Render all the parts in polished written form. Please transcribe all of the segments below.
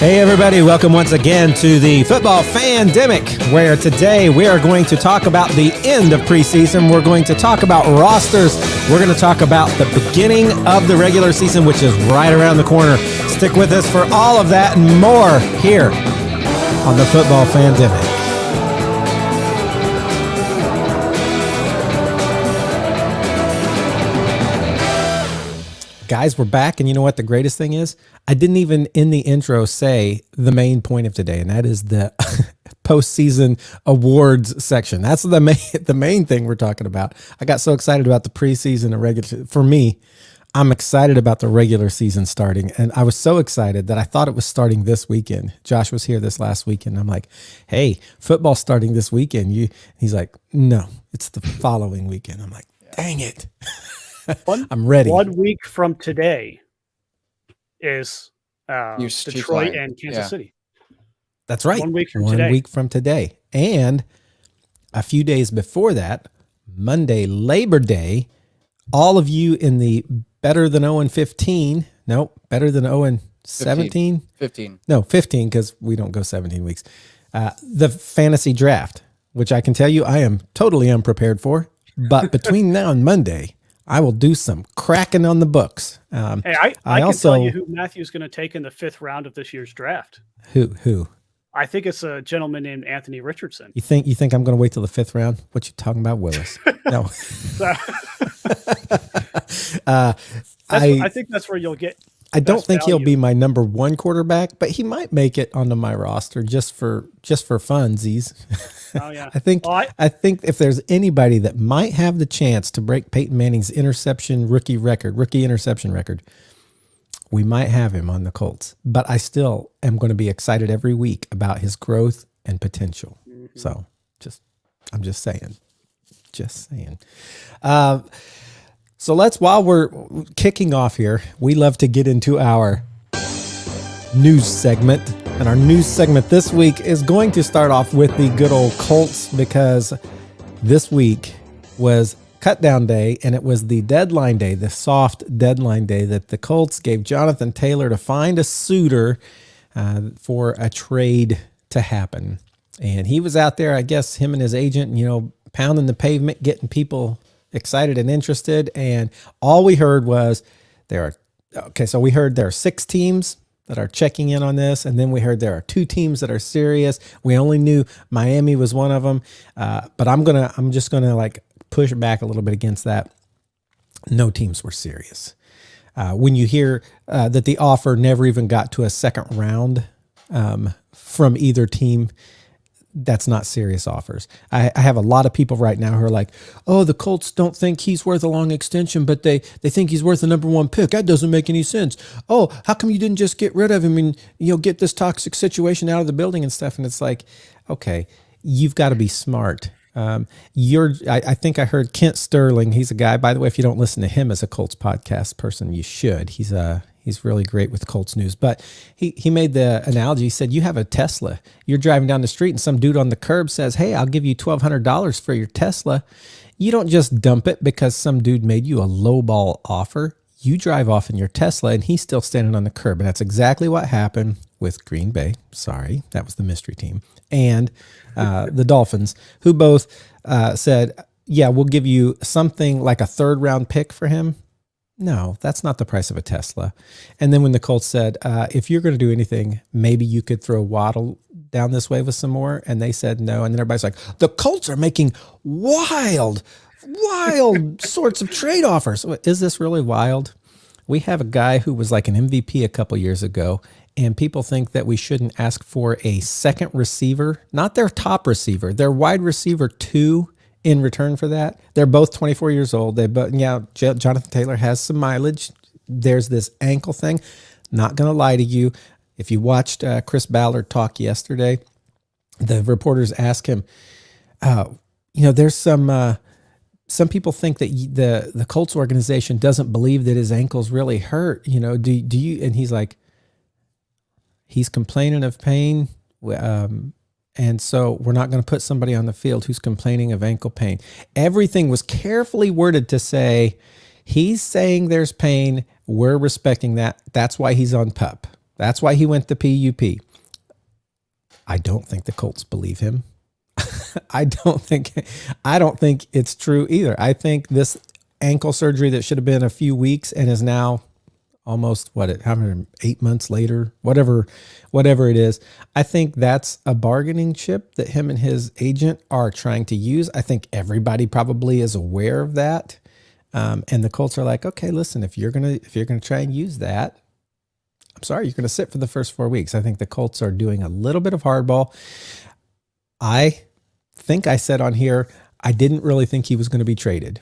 Hey everybody, welcome once again to the Football Fandemic, where today we are going to talk about the end of preseason. We're going to talk about rosters. We're going to talk about the beginning of the regular season, which is right around the corner. Stick with us for all of that and more here on the Football Fandemic. Guys, we're back, and you know what the greatest thing is? I didn't even in the intro say the main point of today, and that is the postseason awards section. That's the main thing we're talking about. I got so excited about the preseason and regular. For me, I'm excited about the regular season starting, and I was so excited that I thought it was starting this weekend. Josh was here this last weekend. I'm like, "Hey, football's starting this weekend." He's like, "No, it's the following weekend." I'm like, "Dang it." I'm ready. 1 week from today is Detroit and Kansas City. That's right. 1 week from 1 today. week from today. And a few days before that, Monday, Labor Day, all of you in the better than 0-15, better than 0-17? 15. No, 15, because we don't go 17 weeks. The fantasy draft, which I can tell you I am totally unprepared for. But between now and Monday, I will do some cracking on the books. Hey, I can tell you who Matthew's going to take in the 5th round of this year's draft. Who? I think it's a gentleman named Anthony Richardson. You think I'm going to wait till the 5th round? What you talking about, Willis? No. I think that's where you'll get. I don't think he'll be my number 1 quarterback, but he might make it onto my roster just for funsies. Oh yeah. I think if there's anybody that might have the chance to break Peyton Manning's rookie interception record, we might have him on the Colts. But I still am going to be excited every week about his growth and potential. Mm-hmm. So I'm just saying. So while we're kicking off here, we love to get into our news segment. And our news segment this week is going to start off with the good old Colts, because this week was cut down day, and it was the deadline day, the soft deadline day that the Colts gave Jonathan Taylor to find a suitor for a trade to happen. And he was out there, I guess, him and his agent, pounding the pavement, getting people excited and interested. And all we heard was there are 6 teams that are checking in on this. And then we heard there are 2 teams that are serious. We only knew Miami was one of them. But I'm just gonna like push back a little bit against that. No teams were serious. When you hear that the offer never even got to a second round from either team, that's not serious offers. I have a lot of people right now who are like, "Oh, the Colts don't think he's worth a long extension, but they think he's worth a number 1 pick. That doesn't make any sense. Oh, how come you didn't just get rid of him and get this toxic situation out of the building and stuff?" And it's like, okay, you've got to be smart. I think I heard Kent Sterling. He's a guy, by the way, if you don't listen to him as a Colts podcast person, you should. He's really great with Colts news. But he made the analogy. He said, you have a Tesla. You're driving down the street and some dude on the curb says, "Hey, I'll give you $1,200 for your Tesla." You don't just dump it because some dude made you a lowball offer. You drive off in your Tesla and he's still standing on the curb. And that's exactly what happened with Green Bay. Sorry, that was the mystery team. And the Dolphins, who both said, "Yeah, we'll give you something like a 3rd round pick for him." No, that's not the price of a Tesla. And then when the Colts said, "If you're going to do anything, maybe you could throw Waddle down this way with some more," and they said no. And then everybody's like, "The Colts are making wild sorts of trade offers." Is this really wild? We have a guy who was like an MVP a couple years ago, and people think that we shouldn't ask for a second receiver, not their top receiver, their wide receiver 2, in return for that. They're both 24 years old. Jonathan Taylor has some mileage. There's this ankle thing. Not going to lie to you. If you watched Chris Ballard talk yesterday, the reporters asked him, there's some people think that the Colts organization doesn't believe that his ankle's really hurt. Do you? And he's like, he's complaining of pain. And so we're not going to put somebody on the field who's complaining of ankle pain. Everything was carefully worded to say, he's saying there's pain. We're respecting that. That's why he's on PUP. That's why he went to PUP. I don't think the Colts believe him. I don't think it's true either. I think this ankle surgery that should have been a few weeks and is now almost 8 months later, whatever it is. I think that's a bargaining chip that him and his agent are trying to use. I think everybody probably is aware of that. And the Colts are like, okay, listen, if you're gonna try and use that, I'm sorry, you're gonna sit for the first 4 weeks. I think the Colts are doing a little bit of hardball. I think I said on here, I didn't really think he was going to be traded.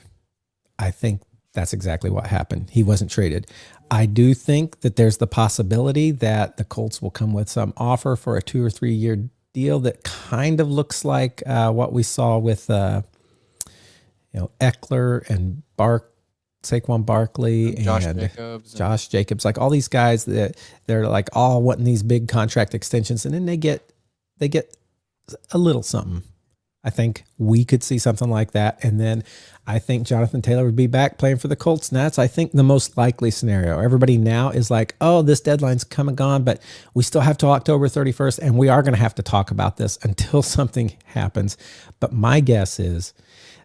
I think that's exactly what happened. He wasn't traded. I do think that there's the possibility that the Colts will come with some offer for a 2 or 3 year deal that kind of looks like what we saw with Eckler and Saquon Barkley and Josh Jacobs, like all these guys that they're like all wanting these big contract extensions, and then they get a little something. I think we could see something like that. And then I think Jonathan Taylor would be back playing for the Colts. And that's, I think, the most likely scenario. Everybody now is like, oh, this deadline's come and gone, but we still have till October 31st. And we are going to have to talk about this until something happens. But my guess is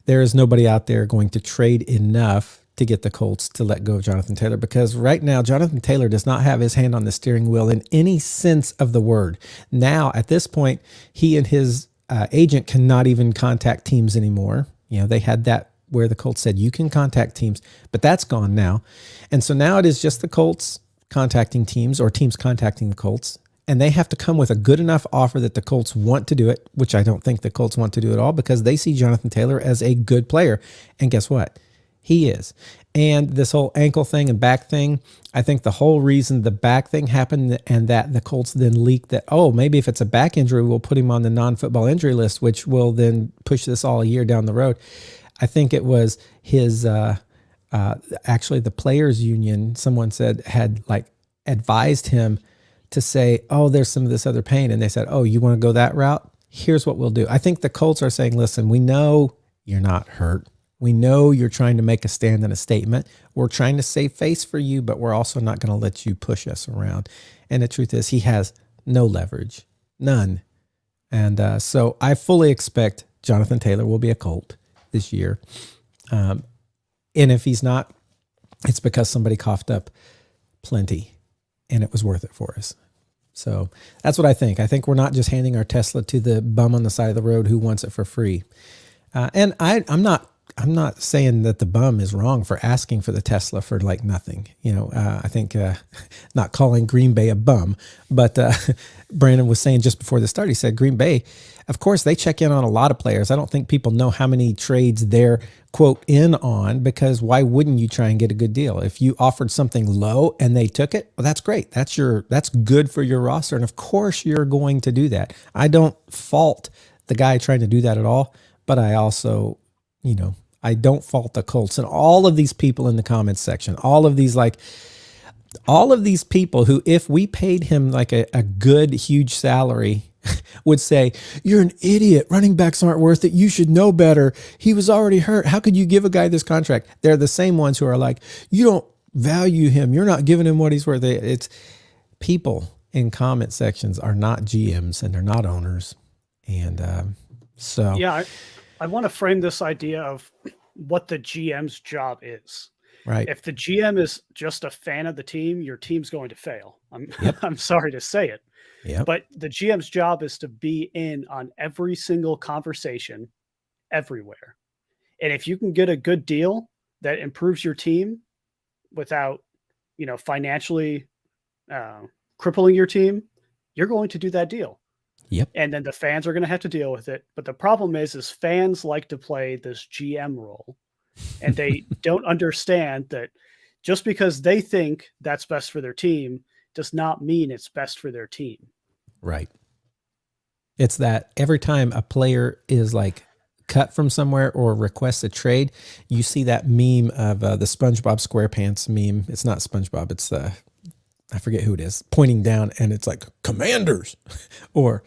there is nobody out there going to trade enough to get the Colts to let go of Jonathan Taylor, because right now Jonathan Taylor does not have his hand on the steering wheel in any sense of the word. Now, at this point, he and his agent cannot even contact teams anymore. They had that where the Colts said you can contact teams, but that's gone now. And so now it is just the Colts contacting teams or teams contacting the Colts, and they have to come with a good enough offer that the Colts want to do it, which I don't think the Colts want to do at all, because they see Jonathan Taylor as a good player. And guess what? He is. And this whole ankle thing and back thing, I think the whole reason the back thing happened and that the Colts then leaked that, oh, maybe if it's a back injury, we'll put him on the non-football injury list, which will then push this all a year down the road. I think it was his, actually the players union, someone said had like advised him to say, oh, there's some of this other pain. And they said, oh, you want to go that route? Here's what we'll do. I think the Colts are saying, listen, we know you're not hurt. We know you're trying to make a stand and a statement. We're trying to save face for you, but we're also not going to let you push us around. And the truth is, he has no leverage, none. And so I fully expect Jonathan Taylor will be a Colt this year. And if he's not, it's because somebody coughed up plenty and it was worth it for us. So that's what I think. I think we're not just handing our Tesla to the bum on the side of the road who wants it for free. And I'm not saying that the bum is wrong for asking for the Tesla for like nothing. I think not calling Green Bay a bum, but Brandon was saying just before the start, he said Green Bay, of course, they check in on a lot of players. I don't think people know how many trades they're, quote, in on, because why wouldn't you try and get a good deal? If you offered something low and they took it, well, that's great. That's good for your roster. And of course you're going to do that. I don't fault the guy trying to do that at all, but I also, I don't fault the Colts and all of these people in the comments section, all of these people who, if we paid him like a good, huge salary, would say, you're an idiot. Running backs aren't worth it. You should know better. He was already hurt. How could you give a guy this contract? They're the same ones who are like, you don't value him. You're not giving him what he's worth. It's people in comment sections are not GMs and they're not owners. And yeah, I want to frame this idea of what the GM's job is. Right. If the GM is just a fan of the team, your team's going to fail. I'm sorry to say it. Yep. But the GM's job is to be in on every single conversation everywhere. And if you can get a good deal that improves your team without, financially crippling your team, you're going to do that deal. Yep. And then the fans are going to have to deal with it. But the problem is fans like to play this GM role, and they don't understand that just because they think that's best for their team does not mean it's best for their team. Right. It's that every time a player is like cut from somewhere or requests a trade, you see that meme of the SpongeBob SquarePants meme. It's not SpongeBob. It's I forget who it is, pointing down, and it's like Commanders or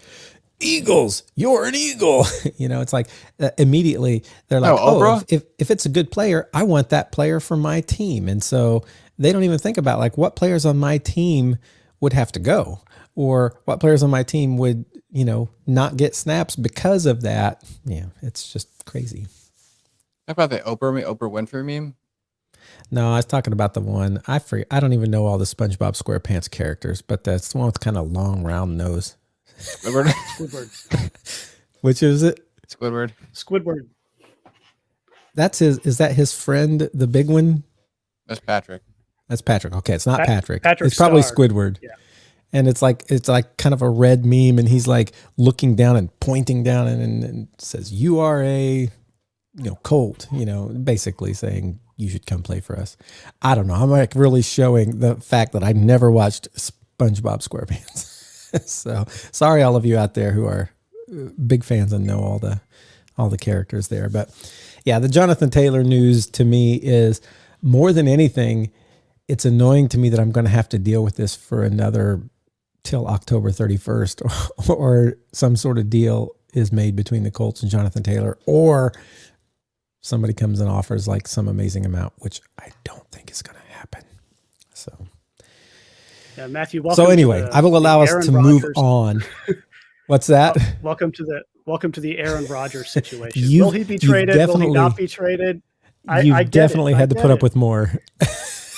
Eagles. You're an Eagle. It's like immediately they're like, if it's a good player, I want that player for my team. And so they don't even think about like what players on my team would have to go, or what players on my team would, not get snaps because of that. Yeah, it's just crazy. Talk about the Oprah Winfrey meme. No, I was talking about the one I don't even know all the SpongeBob SquarePants characters, but that's the one with kind of long, round nose. Squidward. Squidward. Which is it? Squidward. That's his. Is that his friend, the big one? That's Patrick. That's Patrick. Okay, it's not Patrick. Patrick It's probably Star. Squidward. Yeah. And it's like kind of a red meme, and he's like looking down and pointing down and says, "You are a, Colt," basically saying you should come play for us. I don't know. I'm like really showing the fact that I never watched SpongeBob SquarePants. So sorry, all of you out there who are big fans and know all the characters there. But yeah, the Jonathan Taylor news to me is more than anything, it's annoying to me that I'm going to have to deal with this for another till October 31st, or some sort of deal is made between the Colts and Jonathan Taylor, or somebody comes and offers like some amazing amount, which I don't think is going to happen. So, yeah, Matthew. Welcome. So anyway, I will allow us to move on. What's that? Welcome to the Aaron Rodgers situation. You- Will he be you've traded? Will he definitely- not be traded? You've I get definitely it. had to I put get up with more.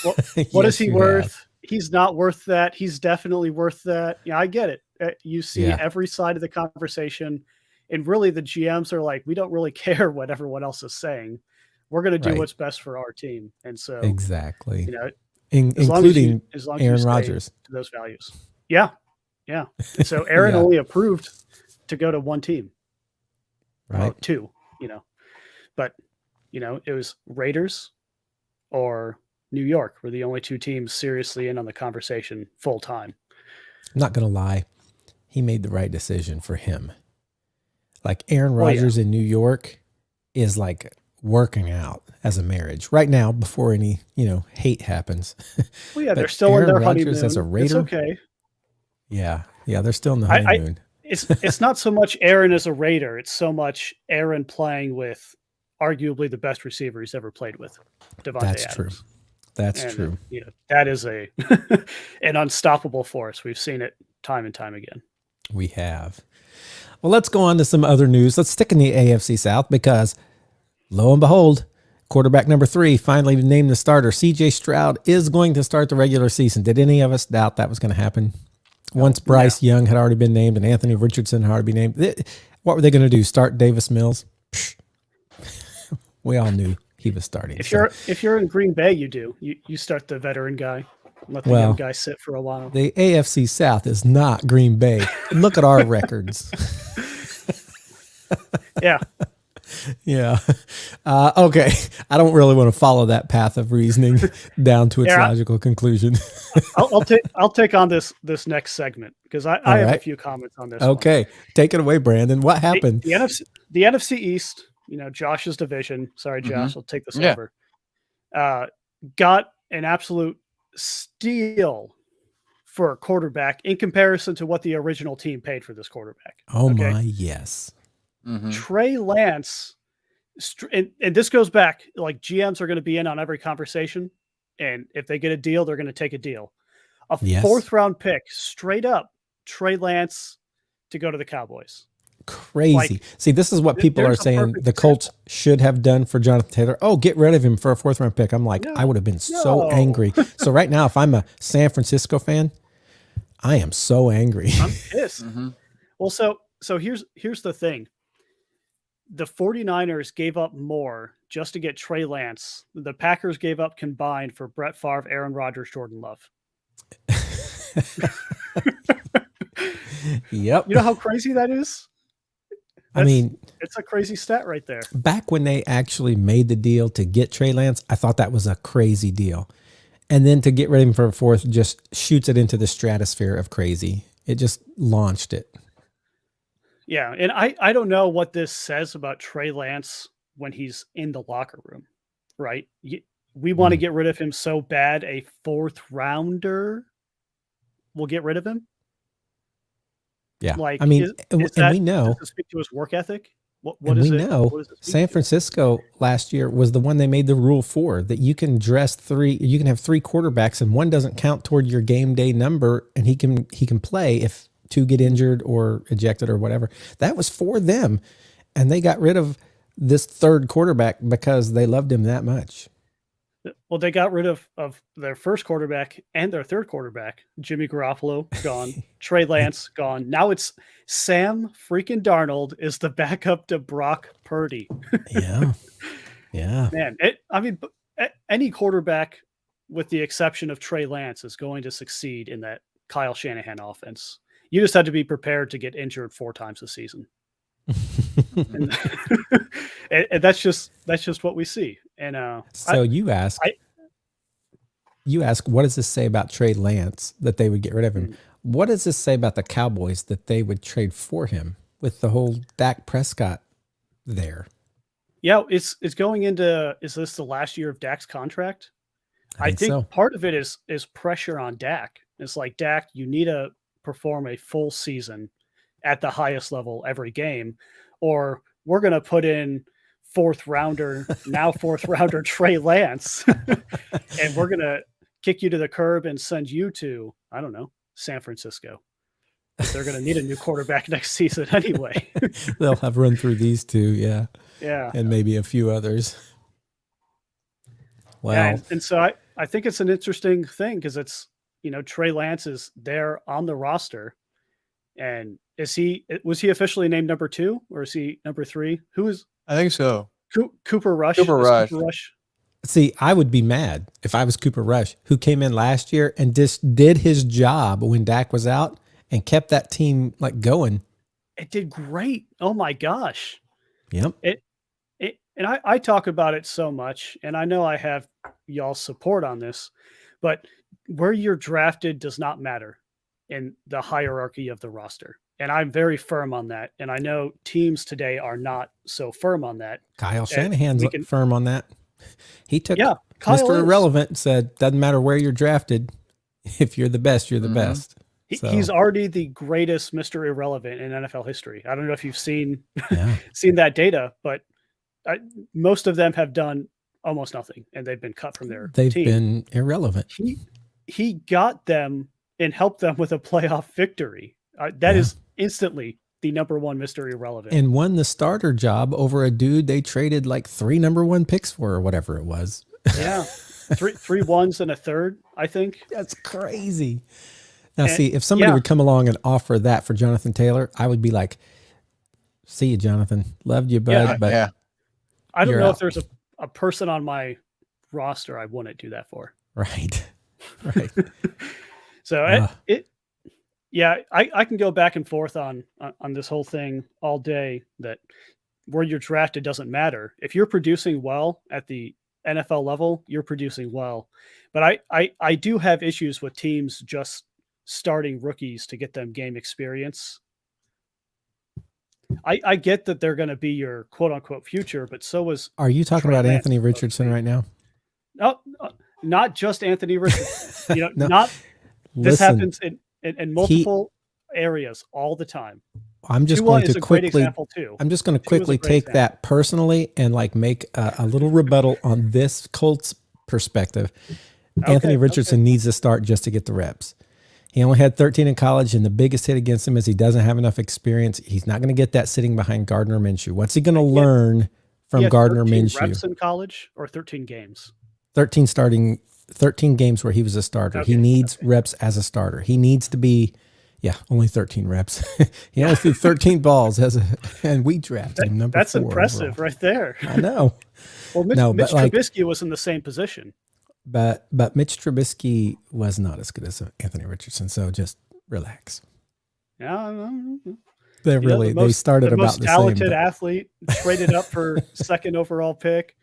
What Yes, is he you worth? have. He's not worth that. He's definitely worth that. Yeah, I get it. You see Yeah. every side of the conversation, and really the GMs are like, we don't really care what everyone else is saying. We're going to do Right. what's best for our team. And so, Exactly. as long as Including as long as Aaron stay Rodgers. to those values. Yeah. Yeah. So Aaron Yeah. only approved to go to one team. Right. Well, two, but it was Raiders or New York were the only two teams seriously in on the conversation full time. I'm not going to lie. He made the right decision for him. Like Aaron Well, yeah. Rodgers in New York is like working out as a marriage right now before any, hate happens. Well, yeah, But they're still Aaron in their Rodgers honeymoon. as a It's Raider? okay. Yeah. Yeah. They're still in the I- honeymoon. It's not so much Aaron as a Raider. It's so much Aaron playing with arguably the best receiver he's ever played with, Devontae That's Adams. true. That's And, true. That is an unstoppable force. We've seen it time and time again. We have. Well, let's go on to some other news. Let's stick in the AFC South because lo and behold, quarterback number 3 finally named the starter. CJ Stroud is going to start the regular season. Did any of us doubt that was going to happen? Once Bryce Young had already been named and Anthony Richardson had already been named, what were they going to do? Start Davis Mills? Psh. We all knew he was starting. If you're in Green Bay, you do. You start the veteran guy, let the Well, young guy sit for a while. The AFC South is not Green Bay. Look at our records. Yeah. Yeah. Okay. I don't really want to follow that path of reasoning down to its Yeah. logical conclusion. I'll take on this next segment because I have a right. few comments on this. one. Okay. Take it away, Brandon. What happened? The NFC East, Josh's division. Sorry, Josh, I'll take this Yeah. over. Got an absolute steal for a quarterback in comparison to what the original team paid for this quarterback. Oh okay? my, yes. Mhm. Trey Lance, and this goes back, like GMs are going to be in on every conversation. And if they get a deal, they're going to take a deal. A Yes. 4th round pick, straight up, Trey Lance to go to the Cowboys. Crazy. Like, See, this is what people are there's a saying perfect the Colts should have done for Jonathan Taylor. Oh, get rid of him for a 4th round pick. I'm like, No, I would have been so no. angry. So right now, if I'm a San Francisco fan, I am so angry. I'm pissed. Mhm. Well, so here's the thing. The 49ers gave up more just to get Trey Lance. The Packers gave up combined for Brett Favre, Aaron Rodgers, Jordan Love. Yep. You know how crazy that is? I mean, It's a crazy stat right there. back when they actually made the deal to get Trey Lance, I thought that was a crazy deal. And then to get rid of him for a 4th just shoots it into the stratosphere of crazy. It just launched it. Yeah, and I don't know what this says about Trey Lance when he's in the locker room, right? We want to get rid of him so bad, a 4th rounder will get rid of him. Yeah. Like, I mean, is and that- we know. Does it speak to his work ethic? What And is we it? know What does it speak San to? Francisco last year was the one they made the rule for, that you can you can have three quarterbacks and one doesn't count toward your game day number, and he can play if two get injured or ejected or whatever. That was for them. And they got rid of this third quarterback because they loved him that much. Well, they got rid of their first quarterback and their third quarterback. Jimmy Garoppolo gone, Trey Lance gone. Now it's Sam freaking Darnold is the backup to Brock Purdy. Yeah. Yeah. Man, any quarterback, with the exception of Trey Lance, is going to succeed in that Kyle Shanahan offense. You just had to be prepared to get injured 4 times a season. and, and that's just what we see. And so you ask, what does this say about Trey Lance that they would get rid of him? What does this say about the Cowboys that they would trade for him with the whole Dak Prescott there? Yeah, it's going into, is this the last year of Dak's contract? I think so. Part of it is pressure on Dak. It's like, Dak, you need to perform a full season at the highest level every game, or we're going to put in fourth rounder Trey Lance, and we're going to kick you to the curb and send you to, I don't know, San Francisco. They're going to need a new quarterback next season anyway. They'll have run through these two. Yeah. Yeah. And maybe a few others. Wow. Yeah, and so I think it's an interesting thing because it's, Trey Lance is there on the roster. And was he officially named number 2 or is he number 3? Who is? I think so. Cooper Rush. Cooper Rush. See, I would be mad if I was Cooper Rush, who came in last year and just did his job when Dak was out and kept that team going. It did great. Oh my gosh. Yep. And I talk about it so much, and I know I have y'all's support on this, but where you're drafted does not matter in the hierarchy of the roster. And I'm very firm on that. And I know teams today are not so firm on that. Kyle Shanahan's firm on that. He took Mr. Irrelevant and said, doesn't matter where you're drafted. If you're the best, you're the best. He's already the greatest Mr. Irrelevant in NFL history. I don't know if you've seen that data, but most of them have done almost nothing, and they've been cut from their team. They've been irrelevant. He got them and helped them with a playoff victory. That is instantly the number 1 Mr. Irrelevant. And won the starter job over a dude they traded 3 number 1 picks for or whatever it was. Yeah. 3 ones and a third, I think. That's crazy. Now, see, if somebody would come along and offer that for Jonathan Taylor, I would be like, see you, Jonathan. Loved you, bud. But I don't know if there's a person on my roster I wouldn't do that for. Right. So I can go back and forth on this whole thing all day, that where you're drafted doesn't matter. If you're producing well at the NFL level, you're producing well. But I do have issues with teams just starting rookies to get them game experience. I get that they're going to be your quote unquote future, but so was. Are you talking about Anthony Richardson right now? No, not just Anthony Richardson. No. This happens in multiple areas all the time. I'm just going to quickly take that personally and make a little rebuttal on this Colts perspective. Anthony Richardson needs to start just to get the reps. He only had 13 in college, and the biggest hit against him is he doesn't have enough experience. He's not going to get that sitting behind Gardner Minshew. What's he going to learn from Gardner Minshew? Reps in college or 13 games? 13 games where he was a starter. He needs reps as a starter. He needs to be, only 13 reps. He only threw 13 balls and we drafted him number 4. That's impressive overall. Right there. I know. Well, Mitch Trubisky was in the same position. But Mitch Trubisky was not as good as Anthony Richardson, so just relax. Yeah, they started about the same. Most talented athlete, traded up for 2nd overall pick.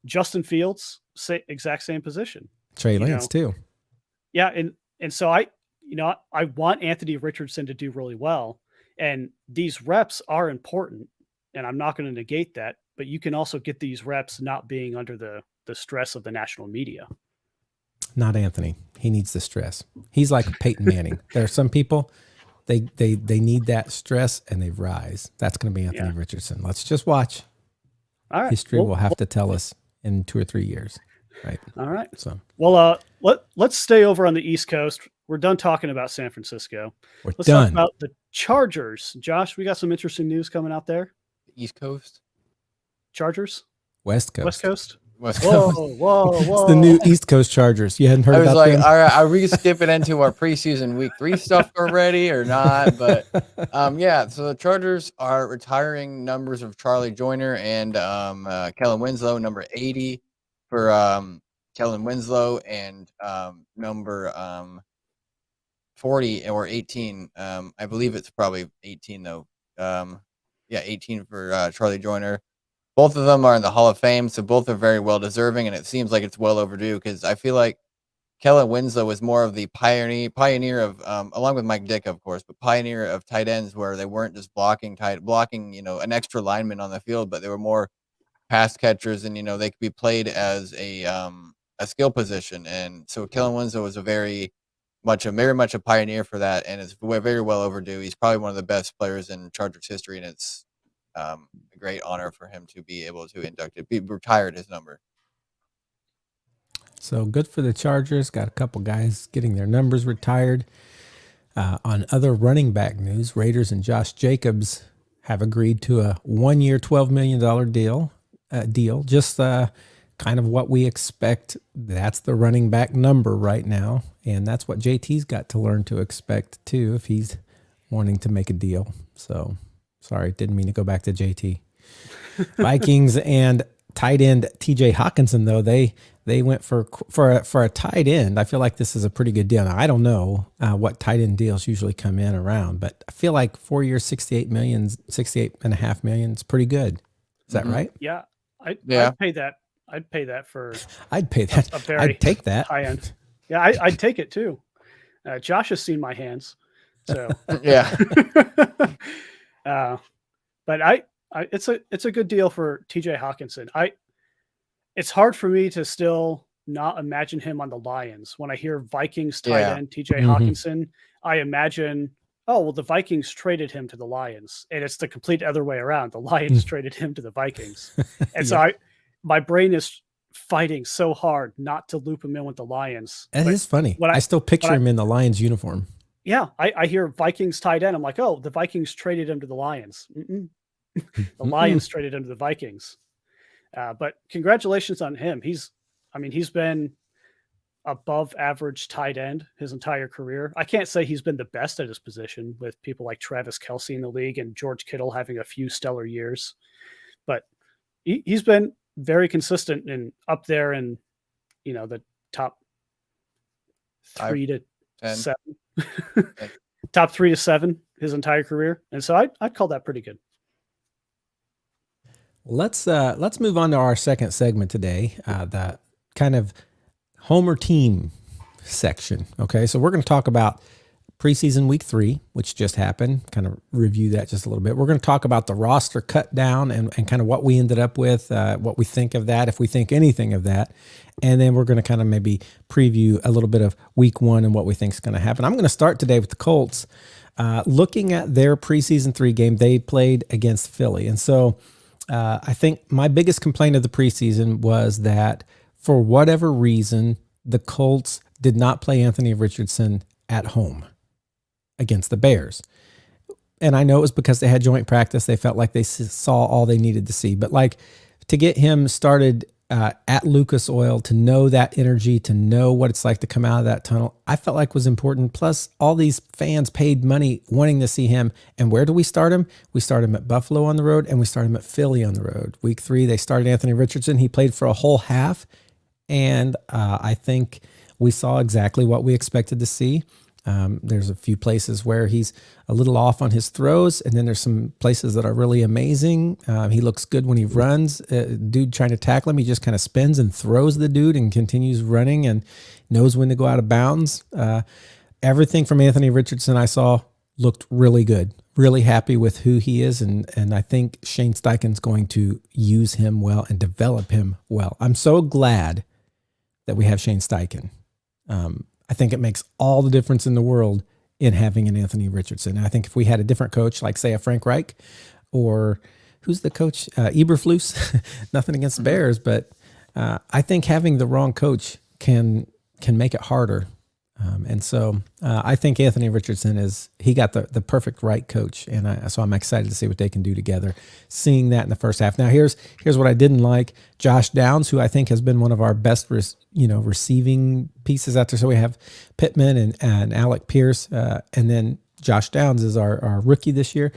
Justin Fields, exact same position. Trey Lance too. Yeah, and so I want Anthony Richardson to do really well, and these reps are important, and I'm not going to negate that. But you can also get these reps not being under the stress of the national media. Not Anthony. He needs the stress. He's like Peyton Manning. There are some people They need that stress and they rise. That's going to be Anthony Richardson. Let's just watch. All right. History will have to tell us in 2 or 3 years. Right. All right. So, well, let's stay over on the East Coast. We're done talking about San Francisco. Let's done. talk about the Chargers. Josh, we got some interesting news coming out there. East Coast, Chargers, West Coast. West Coast. West Whoa, Coast. whoa! It's the new East Coast Chargers. You hadn't heard I was about like, them? all right, are we skipping into our preseason week 3 stuff already or not? But yeah, so the Chargers are retiring numbers of Charlie Joyner and Kellen Winslow, number 80 for Kellen Winslow, and number 40 or 18. I believe it's probably 18 though. Yeah, 18 for Charlie Joyner. Both of them are in the Hall of Fame, so both are very well deserving, and it seems like it's well overdue because I feel like Kellen Winslow was more of the pioneer of, along with Mike Dick, of course, but pioneer of tight ends where they weren't just blocking, an extra lineman on the field, but they were more pass catchers, and they could be played as a skill position. And so Kellen Winslow was very much a pioneer for that, and it's very well overdue. He's probably one of the best players in Chargers history, and it's a great honor for him to be able to be retired his number. So good for the Chargers. Got a couple guys getting their numbers retired. On other running back news, Raiders and Josh Jacobs have agreed to a 1-year, $12 million deal. Just kind of what we expect. That's the running back number right now, and that's what JT's got to learn to expect too if he's wanting to make a deal. So. Sorry, didn't mean to go back to JT. Vikings and tight end TJ Hawkinson, though, they went for a tight end. I feel like this is a pretty good deal. Now, I don't know what tight end deals usually come in around, but I feel like 4 years, $68.5 million is pretty good. Is that right? Yeah. I'd pay that. I'd pay that for. I'd pay that. I'd take that. High end. Yeah, I'd take it too. Josh has seen my hands, so yeah. But it's a good deal for TJ Hawkinson. It's hard for me to still not imagine him on the Lions. When I hear Vikings tight end TJ Hawkinson, I imagine, the Vikings traded him to the Lions, and it's the complete other way around. The Lions traded him to the Vikings. And so my brain is fighting so hard not to loop him in with the Lions. It is funny. I still picture him in the Lions uniform. Yeah, I hear Vikings tight end. I'm like, the Vikings traded him to the Lions. The Lions traded him to the Vikings. But congratulations on him. He's been above average tight end his entire career. I can't say he's been the best at his position with people like Travis Kelce in the league and George Kittle having a few stellar years. But he's been very consistent and up there in, the top 3 to 7. Top 3 to 7 his entire career, and so I'd call that pretty good. Let's move on to our second segment today, the kind of homer team section. Okay, so we're going to talk about preseason week 3, which just happened. Kind of review that just a little bit. We're going to talk about the roster cut down and kind of what we ended up with, what we think of that, if we think anything of that. And then we're going to kind of maybe preview a little bit of week 1 and what we think is going to happen. I'm going to start today with the Colts. Looking at their preseason 3 game, they played against Philly. And so I think my biggest complaint of the preseason was that for whatever reason, the Colts did not play Anthony Richardson at home against the Bears. And I know it was because they had joint practice. They felt like they saw all they needed to see. But like to get him started at Lucas Oil, to know that energy, to know what it's like to come out of that tunnel, I felt like was important. Plus, all these fans paid money wanting to see him. And where do we start him? We start him at Buffalo on the road, and we start him at Philly on the road. Week 3, they started Anthony Richardson. He played for a whole half, and I think we saw exactly what we expected to see. There's a few places where he's a little off on his throws, and then there's some places that are really amazing. He looks good when he runs. Dude trying to tackle him, he just kind of spins and throws the dude and continues running and knows when to go out of bounds. Everything from Anthony Richardson I saw looked really good. Really happy with who he is, and I think Shane Steichen's going to use him well and develop him well. I'm so glad that we have Shane Steichen. I think it makes all the difference in the world in having an Anthony Richardson. I think if we had a different coach, like say a Frank Reich, or who's the coach, Eberflus, nothing against the Bears, but I think having the wrong coach can make it harder. And so I think Anthony Richardson he got the perfect right coach. And so I'm excited to see what they can do together, seeing that in the first half. Now here's what I didn't like. Josh Downs, who I think has been one of our best, receiving pieces out there. So we have Pittman and Alec Pierce. And then Josh Downs is our rookie this year.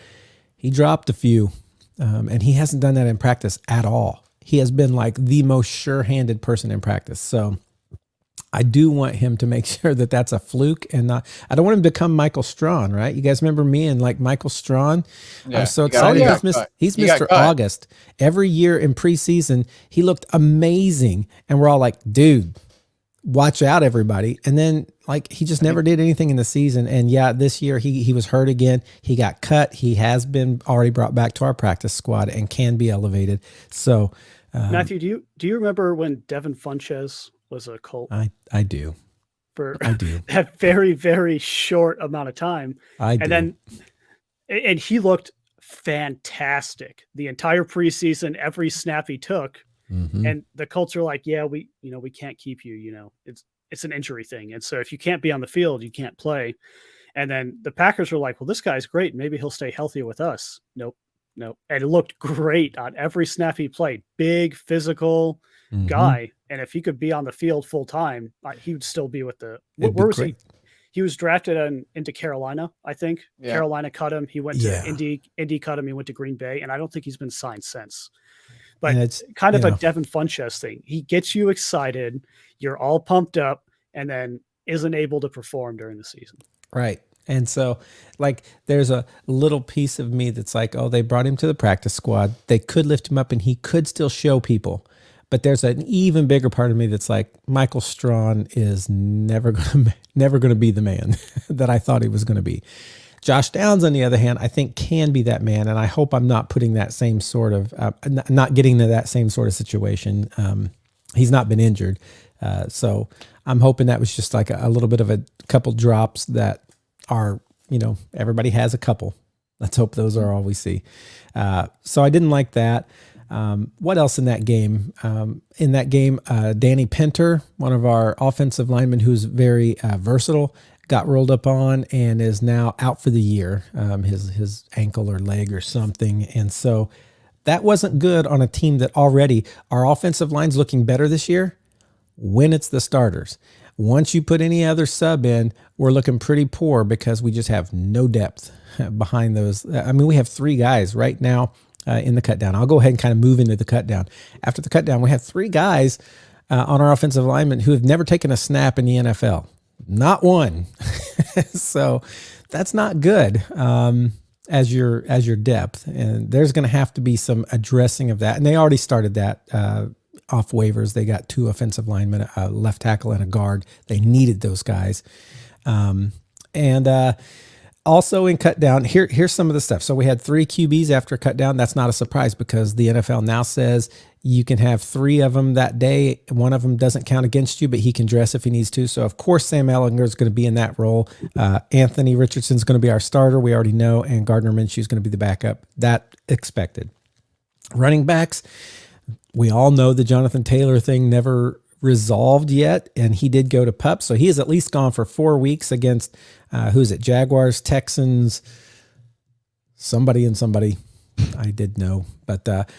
He dropped a few, and he hasn't done that in practice at all. He has been like the most sure-handed person in practice. So I do want him to make sure that that's a fluke and not. I don't want him to become Michael Strawn, right? You guys remember me and like Michael Strawn? Yeah, I'm so excited. He's Mr. cut. August. Every year in preseason, he looked amazing, and we're all like, "Dude, watch out, everybody!" And then like he just never did anything in the season. And yeah, this year he was hurt again. He got cut. He has been already brought back to our practice squad and can be elevated. So, Matthew, do you remember when Devin Funchess was a Colt? I do. I do. That very, very short amount of time. And he looked fantastic the entire preseason, every snap he took. Mm-hmm. And the Colts are like, yeah, we can't keep you, it's an injury thing. And so if you can't be on the field, you can't play. And then the Packers were like, well, this guy's great. Maybe he'll stay healthy with us. Nope. And it looked great on every snap he played. Big, physical guy. And if he could be on the field full time, he would still be with the. Where was he? He was drafted into Carolina, I think. Yeah. Carolina cut him. He went to Indy. Indy cut him. He went to Green Bay, and I don't think he's been signed since. But it's kind of a Devin Funchess thing. He gets you excited. You're all pumped up, and then isn't able to perform during the season. Right. And so, like, there's a little piece of me that's like, oh, they brought him to the practice squad. They could lift him up, and he could still show people. But there's an even bigger part of me that's like, Michael Strawn is never gonna be the man that I thought he was going to be. Josh Downs, on the other hand, I think can be that man, and I hope I'm not putting that same sort of, not getting to that same sort of situation. He's not been injured, so I'm hoping that was just like a little bit of a couple drops that are, everybody has a couple. Let's hope those are all we see. So I didn't like that. What else in that game? Danny Pinter, one of our offensive linemen who's very versatile, got rolled up on and is now out for the year, his ankle or leg or something. And so that wasn't good on a team that already, our offensive line's looking better this year when it's the starters. Once you put any other sub in, we're looking pretty poor because we just have no depth behind those. I mean, we have three guys right now in the cut down. I'll go ahead and kind of move into the cut down. After the cut down, we have three guys on our offensive linemen who have never taken a snap in the NFL. Not one. So that's not good as your depth. And there's going to have to be some addressing of that. And they already started that off waivers. They got two offensive linemen, a left tackle and a guard. They needed those guys. Also in cut down, here's some of the stuff. So we had 3 QBs after cut down. That's not a surprise because the NFL now says you can have 3 of them that day. One of them doesn't count against you, but he can dress if he needs to. So of course, Sam Ehlinger is going to be in that role. Anthony Richardson's going to be our starter. We already know. And Gardner Minshew is going to be the backup. That expected. Running backs, we all know the Jonathan Taylor thing never resolved yet, and he did go to PUP, so he has at least gone for 4 weeks against Jaguars, Texans, somebody I did know, but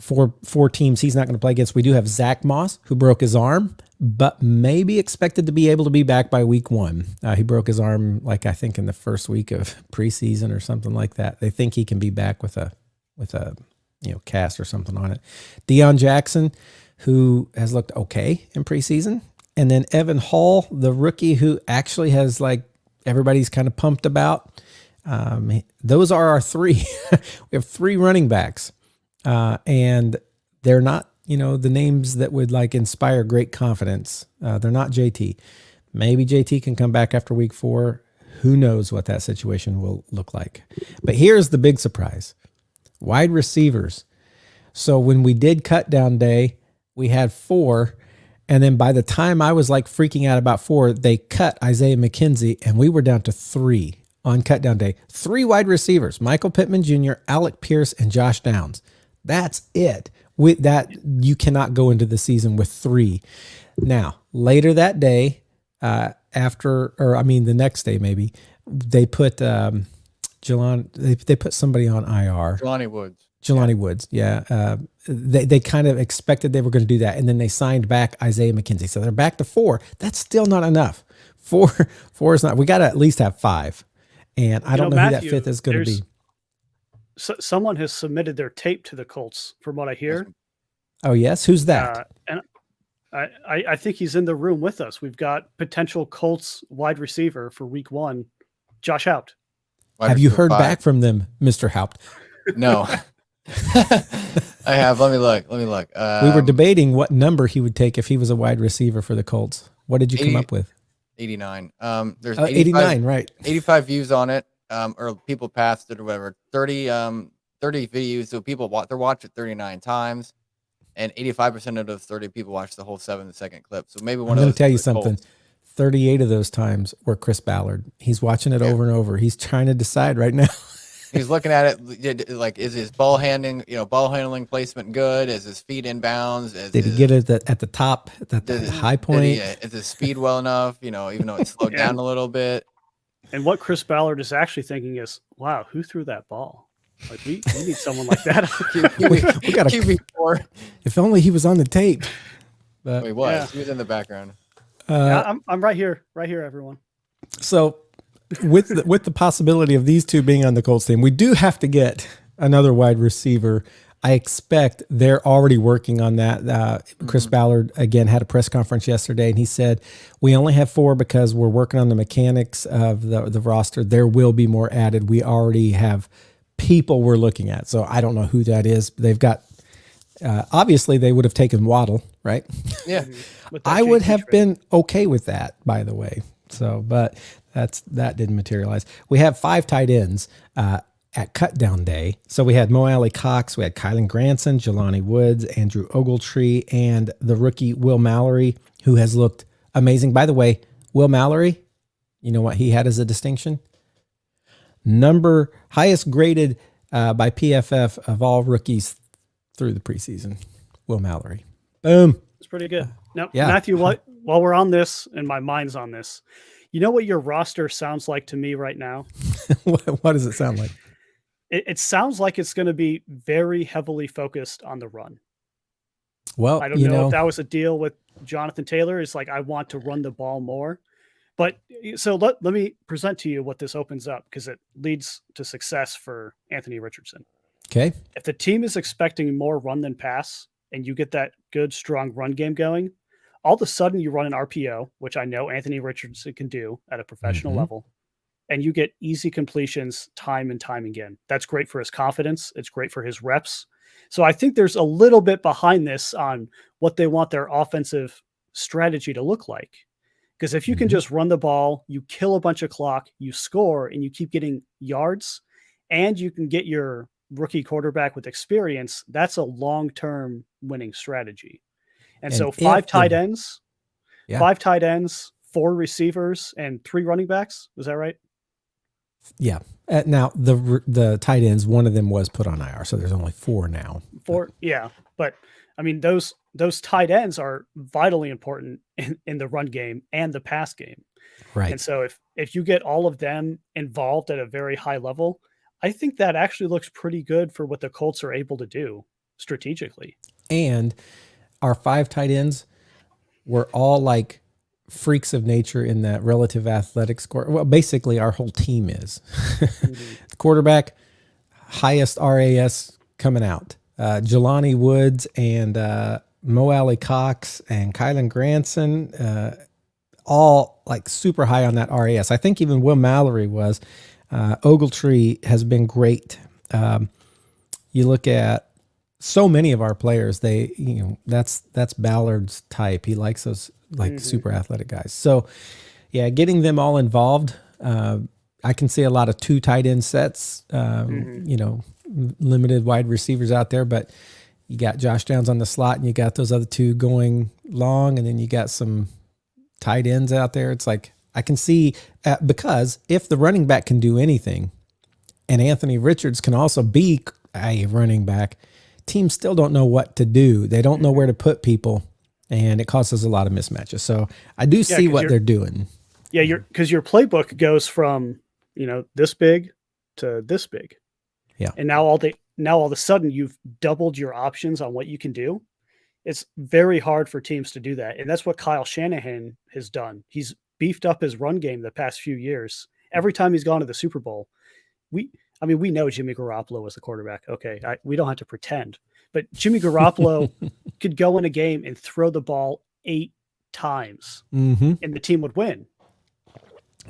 four teams he's not going to play against. We do have Zach Moss, who broke his arm, but maybe expected to be able to be back by week 1. He broke his arm, like I think in the first week of preseason or something like that. They think he can be back with a cast or something on it. Deion Jackson, who has looked okay in preseason. And then Evan Hall, the rookie who actually has everybody's kind of pumped about. Those are our 3. We have 3 running backs. And they're not, the names that would inspire great confidence. They're not JT. Maybe JT can come back after week 4. Who knows what that situation will look like. But here's the big surprise. Wide receivers. So when we did cut down day, we had 4, And then by the time I was like freaking out about 4, they cut Isaiah McKenzie, and we were down to 3 on cut down day. 3 wide receivers: Michael Pittman Jr., Alec Pierce, and Josh Downs. That's it. With that, you cannot go into the season with 3. Now, later that day, the next day maybe, they put they put somebody on IR. Jelani Woods. Yeah. They kind of expected they were going to do that. And then they signed back Isaiah McKenzie. So they're back to 4. That's still not enough. 4 is not, we got to at least have 5. And I don't know Matthew, who that 5th is going to be. Someone has submitted their tape to the Colts from what I hear. Oh yes. Who's that? And I think he's in the room with us. We've got potential Colts wide receiver for week 1, Josh Haupt. Have you heard back from them, Mr. Haupt? No. I have. Let me look. We were debating what number he would take if he was a wide receiver for the Colts. What did you come up with? 89. There's 89, right? 85 views on it. Or people passed it or whatever. 30 views. So they're watching it 39 times, and 85% of those 30 people watched the whole 7-second clip. So maybe one of those. I'm going to tell you something. Colts. 38 of those times were Chris Ballard. He's watching it over and over. He's trying to decide right now. He's looking at it like, is his ball handling placement good? Is his feet in bounds? Did he get it at the top, at the high point? Is his speed well enough? Even though it slowed down a little bit. And what Chris Ballard is actually thinking is, wow, who threw that ball? Like we need someone like that. we got a QB4. If only he was on the tape. But he was. He was in the background. I'm right here, everyone. So with the possibility of these 2 being on the Colts team, we do have to get another wide receiver. I expect they're already working on that. Chris Ballard, again, had a press conference yesterday, and he said, we only have 4 because we're working on the mechanics of the roster. There will be more added. We already have people we're looking at. So I don't know who that is. They've got, obviously, they would have taken Waddle, right? Yeah. I would have been okay with that, by the way. So, but that didn't materialize. We have 5 tight ends at cut down day. So we had Mo Alley Cox, we had Kylan Granson, Jelani Woods, Andrew Ogletree, and the rookie Will Mallory, who has looked amazing. By the way, Will Mallory, you know what he had as a distinction? Highest graded by PFF of all rookies through the preseason. Will Mallory. Boom. It's pretty good. Now, Matthew, while we're on this, and my mind's on this, you know what your roster sounds like to me right now? What does it sound like? It sounds like it's going to be very heavily focused on the run. Well, I don't know if that was a deal with Jonathan Taylor. It's like, I want to run the ball more. But so let me present to you what this opens up, because it leads to success for Anthony Richardson. Okay. If the team is expecting more run than pass, and you get that good, strong run game going, all of a sudden you run an RPO, which I know Anthony Richardson can do at a professional level, and you get easy completions time and time again. That's great for his confidence. It's great for his reps. So I think there's a little bit behind this on what they want their offensive strategy to look like. Because if you can just run the ball, you kill a bunch of clock, you score, and you keep getting yards, and you can get your rookie quarterback with experience, that's a long-term winning strategy. And so 5 tight ends, 4 receivers, and 3 running backs. Was that right? Yeah. Now the tight ends, one of them was put on IR, so there's only 4 now. 4, yeah. But I mean, those tight ends are vitally important in the run game and the pass game. Right. And so if you get all of them involved at a very high level, I think that actually looks pretty good for what the Colts are able to do strategically. And our 5 tight ends were all like freaks of nature in that relative athletic score. Well, basically our whole team is. The quarterback, highest RAS coming out. Jelani Woods and Mo Alley Cox and Kylan Granson, all like super high on that RAS. I think even Will Mallory was. Ogletree has been great. You look at so many of our players, that's Ballard's type. He likes those like super athletic guys. So yeah, getting them all involved. I can see a lot of 2 tight end sets, limited wide receivers out there, but You got Josh Downs on the slot, and you got those other two going long, and then you got some tight ends out there. It's like I can see because if the running back can do anything, and Anthony Richards can also be a running back, teams still don't know what to do. They don't know where to put people, and it causes a lot of mismatches. So I do see what they're doing. Yeah, because your playbook goes from this big to this big. Yeah, and now all of a sudden you've doubled your options on what you can do. It's very hard for teams to do that, and that's what Kyle Shanahan has done. He's beefed up his run game the past few years. Every time he's gone to the Super Bowl, we know Jimmy Garoppolo was the quarterback. Okay, we don't have to pretend, but Jimmy Garoppolo could go in a game and throw the ball 8 times, and the team would win.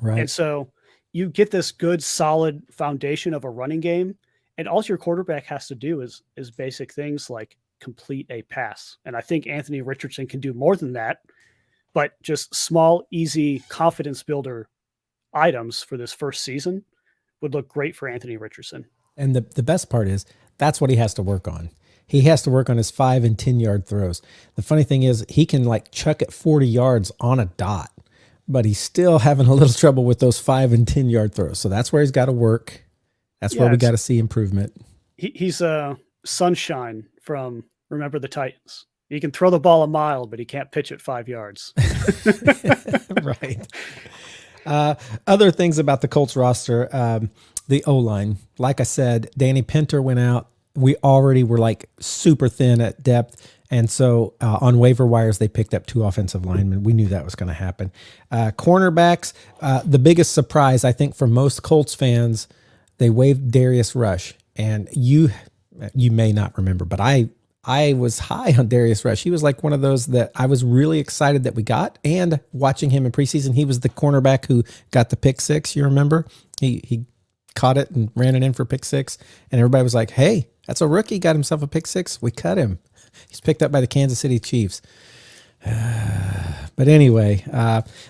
Right. And so you get this good, solid foundation of a running game, and all your quarterback has to do is basic things like complete a pass. And I think Anthony Richardson can do more than that, but just small, easy confidence builder items for this first season would look great for Anthony Richardson. And the best part is that's what he has to work on. He has to work on his 5 and 10 yard throws. The funny thing is he can like chuck it 40 yards on a dot, but he's still having a little trouble with those 5 and 10 yard throws. So that's where he's got to work. That's where we got to see improvement. He's a Sunshine from Remember the Titans. He can throw the ball a mile, but he can't pitch it 5 yards. Right. Other things about the Colts roster, the O-line. Like I said, Danny Pinter went out. We already were like super thin at depth. And so on waiver wires, they picked up 2 offensive linemen. We knew that was going to happen. Cornerbacks, the biggest surprise, I think, for most Colts fans, they waived Darius Rush. And you may not remember, but I was high on Darius Rush. He was like one of those that I was really excited that we got. And watching him in preseason, he was the cornerback who got the pick 6. You remember? He caught it and ran it in for pick 6. And everybody was like, hey, that's a rookie. Got himself a pick 6. We cut him. He's picked up by the Kansas City Chiefs. But anyway,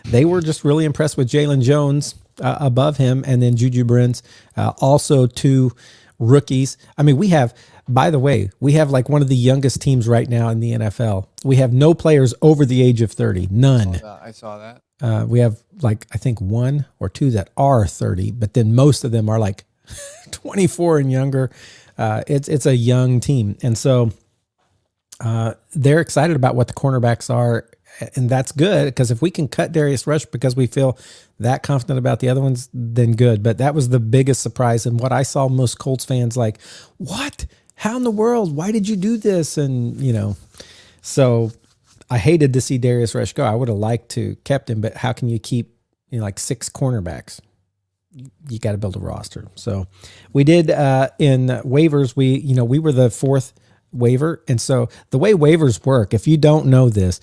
they were just really impressed with Jalen Jones above him. And then Juju Brents, also 2 rookies. I mean, we have like one of the youngest teams right now in the NFL. We have no players over the age of 30. None. I saw that. We have like, I think 1 or 2 that are 30, but then most of them are like 24 and younger. It's a young team. And so they're excited about what the cornerbacks are. And that's good because if we can cut Darius Rush because we feel that confident about the other ones, then good. But that was the biggest surprise. And what I saw most Colts fans like, what? How in the world? Why did you do this? And, so I hated to see Darius Rush go. I would have liked to kept him, but how can you keep like 6 cornerbacks? You got to build a roster. So we did in waivers. We were the 4th waiver. And so the way waivers work, if you don't know this,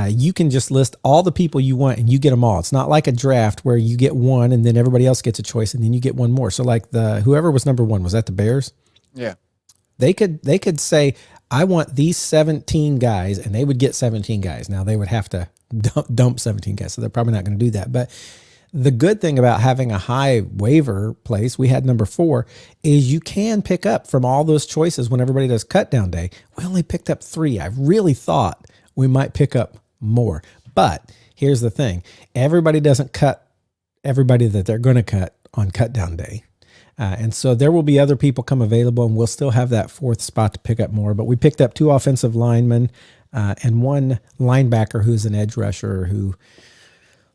you can just list all the people you want and you get them all. It's not like a draft where you get one and then everybody else gets a choice and then you get one more. So like whoever was number 1, was that the Bears? Yeah. They could say, I want these 17 guys, and they would get 17 guys. Now they would have to dump 17 guys. So they're probably not going to do that. But the good thing about having a high waiver place, we had number 4, is you can pick up from all those choices when everybody does cut down day. We only picked up 3. I really thought we might pick up more. But here's the thing. Everybody doesn't cut everybody that they're going to cut on cut down day. And so there will be other people come available and we'll still have that 4th spot to pick up more. But we picked up 2 offensive linemen and 1 linebacker who's an edge rusher who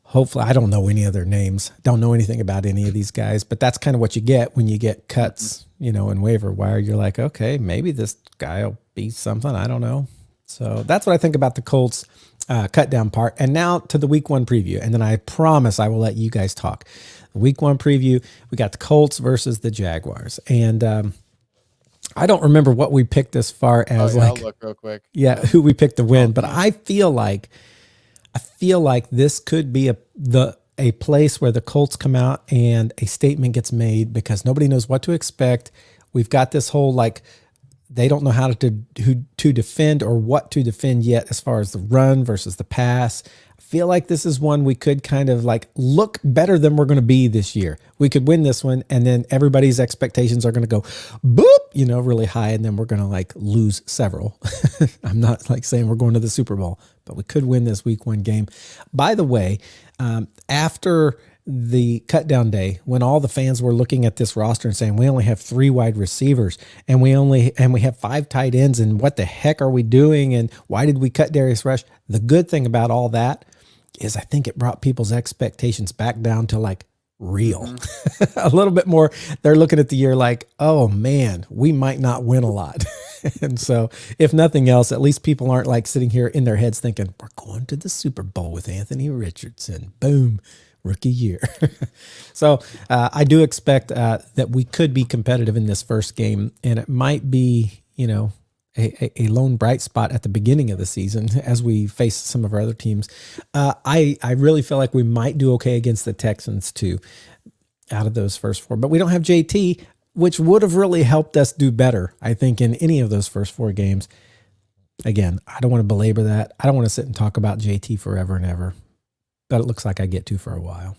hopefully, I don't know any of their names, don't know anything about any of these guys, but that's kind of what you get when you get cuts, in waiver wire. You're like, okay, maybe this guy will be something. I don't know. So that's what I think about the Colts cut down part. And now to the week 1 preview. And then I promise I will let you guys talk. Week 1 preview, we got the Colts versus the Jaguars. And I don't remember what we picked as far as I'll look real quick. Yeah, who we picked to win. But I feel like this could be a place where the Colts come out and a statement gets made because nobody knows what to expect. We've got this whole they don't know how to defend or what to defend yet as far as the run versus the pass. I feel like this is one we could kind of like look better than we're going to be this year. We could win this one, and then everybody's expectations are going to go boop, really high, and then we're going to like lose several. I'm not like saying we're going to the Super Bowl, but we could win this week 1 game. By the way, after the cut down day, when all the fans were looking at this roster and saying we only have 3 wide receivers and we have 5 tight ends, and what the heck are we doing, and why did we cut Darius Rush? The good thing about all that is I think it brought people's expectations back down to like real. A little bit more. They're looking at the year like, oh man, we might not win a lot. And so if nothing else, at least people aren't like sitting here in their heads thinking we're going to the Super Bowl with Anthony Richardson. Boom. Rookie year. So I do expect that we could be competitive in this first game, and it might be, a lone bright spot at the beginning of the season as we face some of our other teams. I really feel like we might do okay against the Texans too, out of those first 4, but we don't have JT, which would have really helped us do better, I think, in any of those first 4 games. Again, I don't want to belabor that. I don't want to sit and talk about JT forever and ever, but it looks like I get to for a while.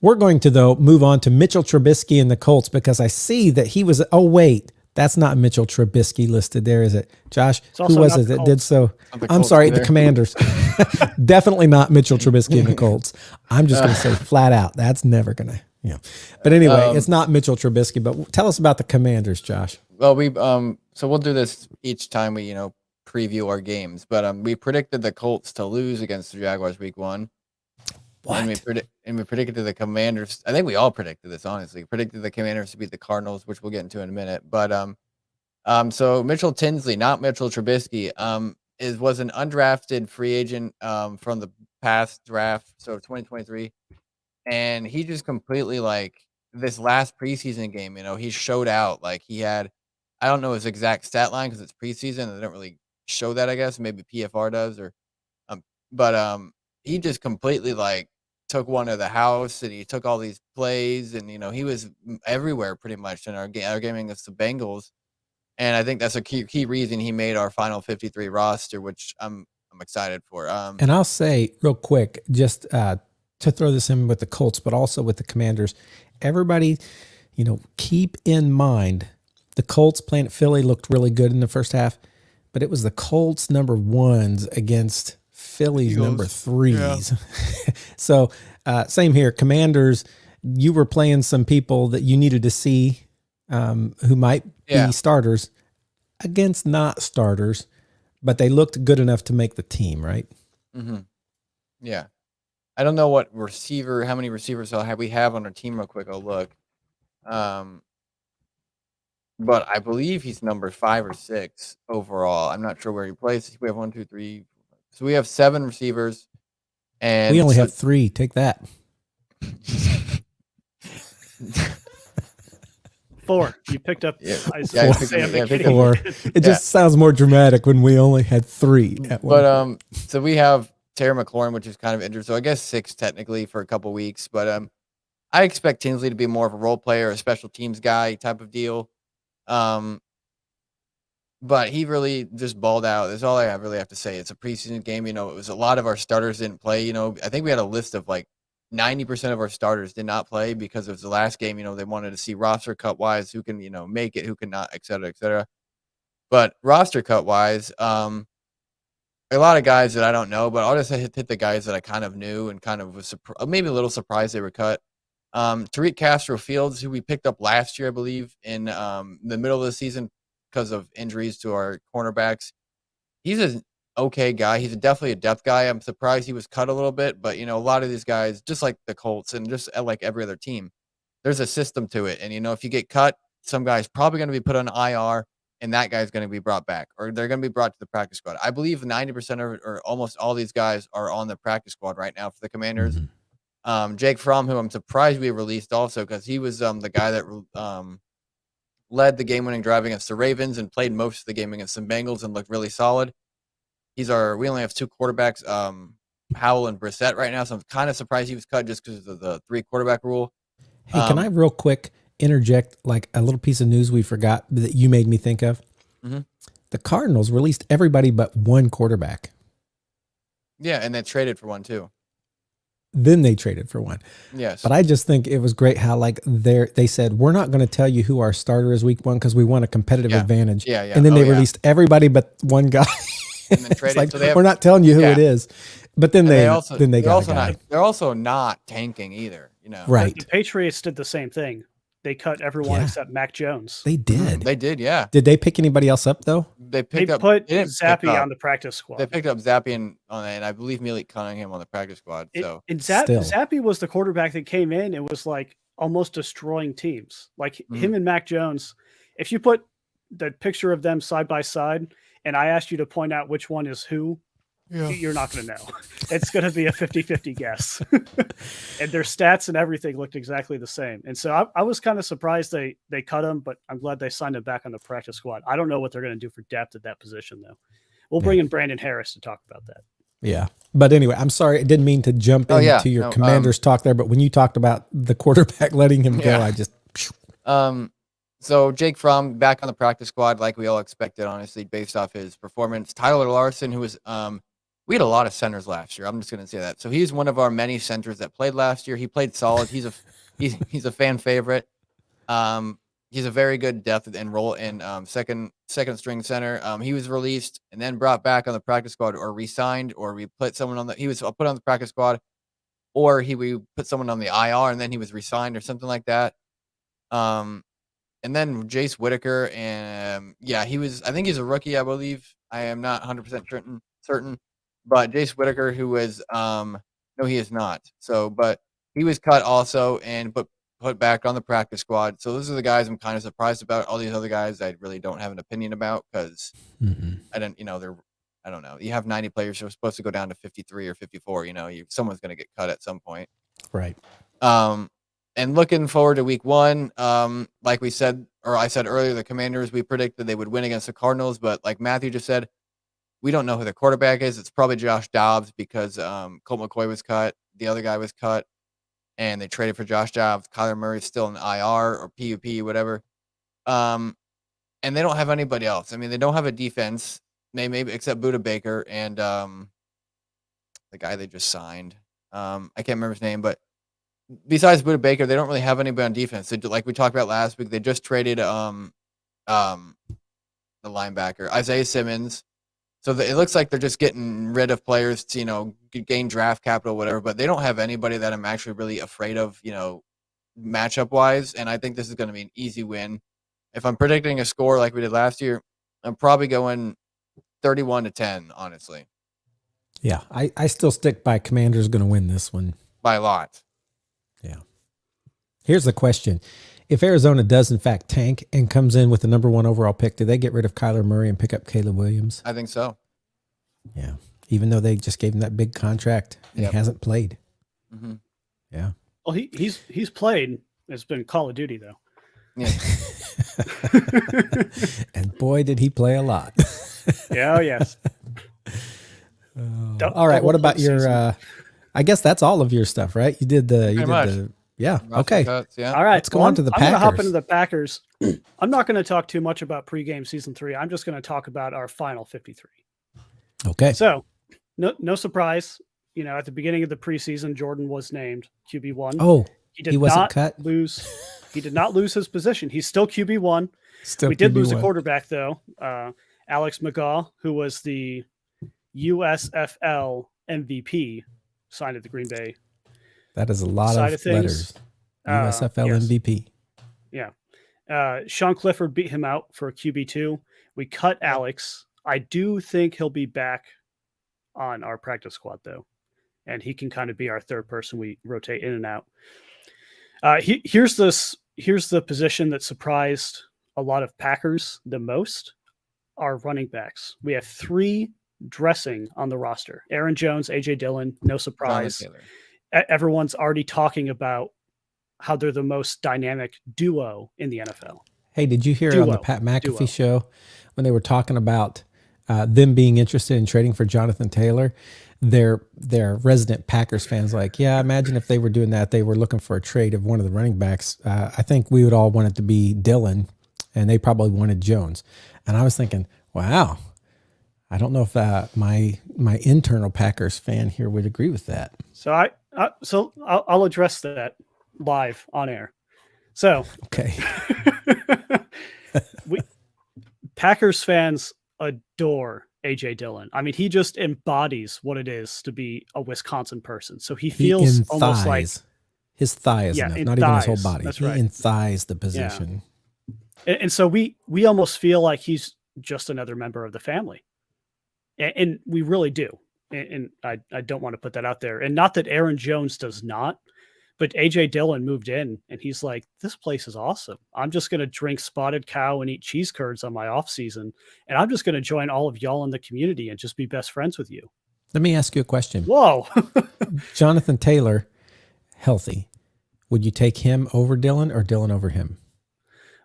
We're going to, though, move on to Mitchell Trubisky and the Colts, because I see that he was, oh, wait, that's not Mitchell Trubisky listed there, is it? Josh, who was it that did so? I'm sorry, the Commanders. Definitely not Mitchell Trubisky and the Colts. I'm just going to say flat out, that's never going to, But anyway, it's not Mitchell Trubisky, but tell us about the Commanders, Josh. Well, so we'll do this each time we, preview our games, but we predicted the Colts to lose against the Jaguars week 1. What? And we predicted the Commanders. I think we all predicted this, honestly. Predicted the Commanders to beat the Cardinals, which we'll get into in a minute. But so Mitchell Tinsley, not Mitchell Trubisky, was an undrafted free agent from the past draft, so 2023, and he just completely this last preseason game. He showed out. Like he had, I don't know his exact stat line because it's preseason. They don't really show that. I guess maybe PFR does, or but he just completely took one to the house, and he took all these plays, and he was everywhere pretty much in our game against the Bengals, and I think that's a key reason he made our final 53 roster, which I'm excited for. And I'll say real quick, just to throw this in with the Colts, but also with the Commanders, everybody, keep in mind the Colts playing at Philly looked really good in the first half, but it was the Colts number 1s against Philly's Eagles. Number 3s. Yeah. So same here. Commanders, you were playing some people that you needed to see who might be starters against not starters, but they looked good enough to make the team, right? Mm-hmm. Yeah. I don't know how many receivers we have on our team real quick. I'll look. But I believe he's number 5 or 6 overall. I'm not sure where he plays. We have 1, 2, 3. So we have 7 receivers, and we only have 3. Take that. 4. You picked up. Four. It just sounds more dramatic when we only had 3 at one. But so we have Terry McLaurin, which is kind of injured. So I guess 6 technically for a couple weeks. But I expect Tinsley to be more of a role player, a special teams guy type of deal. But he really just balled out. That's all I really have to say. It's a preseason game. It was a lot of our starters didn't play. I think we had a list of 90% of our starters did not play because it was the last game. They wanted to see roster cut wise who can, make it, who can not, et cetera, et cetera. But roster cut wise, a lot of guys that I don't know, but I'll just hit the guys that I kind of knew and kind of was maybe a little surprised they were cut. Tariq Castro Fields, who we picked up last year, I believe, in the middle of the season because of injuries to our cornerbacks. He's an okay guy. He's definitely a depth guy. I'm surprised he was cut a little bit, but a lot of these guys, just like the Colts and just like every other team, there's a system to it. And if you get cut, some guy's probably going to be put on IR, and that guy's going to be brought back, or they're going to be brought to the practice squad. I believe 90% or almost all these guys are on the practice squad right now for the Commanders. Mm-hmm. Jake Fromm, who I'm surprised we released also, because he was the guy that led the game-winning drive against the Ravens and played most of the game against the Bengals and looked really solid. We only have 2 quarterbacks, Howell and Brissett right now, so I'm kind of surprised he was cut just because of the 3 quarterback rule. Hey, can I real quick interject a little piece of news we forgot that you made me think of? Mhm. The Cardinals released everybody but one quarterback. Yeah, and they traded for one too. Then they traded for one. Yes. But I just think it was great how like they said, we're not going to tell you who our starter is week one because we want a competitive Yeah. advantage. Yeah, yeah. And then Oh, they yeah. released everybody but one guy. And then It's traded. like, So they have, we're not telling you who Yeah. it is. But then and they got a guy. they're also not tanking either, you know. Right. The Patriots did the same thing. They cut everyone Yeah. except Mac Jones. They did. They did, yeah. Did they pick anybody else up though? They They picked up put they didn't pick Zappy up- on the practice squad. They picked up Zappy and I believe Malik Cunningham on the practice squad. So And Still. Zappy was the quarterback that came in and was like almost destroying teams. Like him and Mac Jones. If you put the picture of them side by side and I asked you to point out which one is who, you're not going to know. It's going to be a 50-50 guess. And their stats and everything looked exactly the same. And so I was kind of surprised they cut him, but I'm glad they signed him back on the practice squad. I don't know what they're going to do for depth at that position, though. We'll bring in Brandon Harris to talk about that. Yeah. But anyway, I'm sorry. I didn't mean to jump into your Commanders talk there, but when you talked about the quarterback letting him go, I just. So Jake Fromm back on the practice squad like we all expected, honestly, based off his performance. Tyler Larson, who was we had a lot of centers last year. I'm just going to say that. So he's one of our many centers that played last year. He played solid. He's a fan favorite. He's a very good depth and role in second string center. He was released and then brought back on the practice squad or re-signed, or we put someone on he was put on the practice squad, or we put someone on the IR and then he was re-signed or something like that. And then Jace Whitaker, and I think he's a rookie, I believe. I am not 100% certain. But Jace Whitaker, who was, no, he is not. So, but he was cut also and put back on the practice squad. So those are the guys I'm kind of surprised about. All these other guys I really don't have an opinion about because I don't know. You have 90 players who are supposed to go down to 53 or 54. Someone's going to get cut at some point. Right. And looking forward to week one, like we said, or I said earlier, the Commanders, we predicted they would win against the Cardinals, but like Matthew just said, we don't know who the quarterback is. It's probably Josh Dobbs because Colt McCoy was cut. The other guy was cut, and they traded for Josh Dobbs. Kyler Murray's still in IR or PUP, whatever. And they don't have anybody else. I mean, they don't have a defense, maybe except Budda Baker and the guy they just signed. I can't remember his name, but besides Budda Baker, they don't really have anybody on defense. Like we talked about last week, they just traded the linebacker Isaiah Simmons. So it looks like they're just getting rid of players to, gain draft capital, whatever. But they don't have anybody that I'm actually really afraid of, matchup wise. And I think this is going to be an easy win. If I'm predicting a score like we did last year, I'm probably going 31-10, honestly. Yeah, I still stick by Commanders going to win this one by a lot. Yeah. Here's the question. If Arizona does, in fact, tank and comes in with the number 1 overall pick, do they get rid of Kyler Murray and pick up Caleb Williams? I think so. Yeah. Even though they just gave him that big contract and he hasn't played. Mm-hmm. Yeah. Well, he's played. It's been Call of Duty, though. Yeah. And boy, did he play a lot. Yeah, yes. All right. What about your, I guess that's all of your stuff, right? You did the, yeah. Okay. Cuts, yeah. All right. Let's go on to the Packers. I'm going to hop into the Packers. I'm not going to talk too much about pregame season 3. I'm just going to talk about our final 53. Okay. So no surprise, at the beginning of the preseason, Jordan was named QB1. Oh, he wasn't not cut. He did not lose his position. He's still QB1. Still we did lose QB1. a quarterback though. Alex McGaw, who was the USFL MVP, signed at the Green Bay. That is a lot Side of of things. letters. USFL Yes. MVP. Yeah. Sean Clifford beat him out for QB2. We cut Alex. I do think he'll be back on our practice squad though. And he can kind of be our third person. We rotate in and out. Here's the position that surprised a lot of Packers the most. Our running backs. We have 3 dressing on the roster. Aaron Jones, AJ Dillon, no surprise. Everyone's already talking about how they're the most dynamic duo in the NFL. Hey, did you hear on the Pat McAfee show when they were talking about them being interested in trading for Jonathan Taylor? Their resident Packers fans like, yeah, imagine if they were doing that. They were looking for a trade of one of the running backs. I think we would all want it to be Dillon. and they probably wanted Jones. And I was thinking, wow, I don't know if my internal Packers fan here would agree with that. So I'll address that live on air. So Okay. Packers fans adore AJ Dillon. I mean, he just embodies what it is to be a Wisconsin person. So he feels almost like his thigh is enough, not even his whole body. That's he right. enthighs the position. Yeah. And so we almost feel like he's just another member of the family. And we really do. And I don't want to put that out there. And not that Aaron Jones does not, but AJ Dillon moved in and he's like, this place is awesome. I'm just going to drink Spotted Cow and eat cheese curds on my off season. And I'm just going to join all of y'all in the community and just be best friends with you. Let me ask you a question. Whoa. Jonathan Taylor, healthy. Would you take him over Dillon or Dillon over him?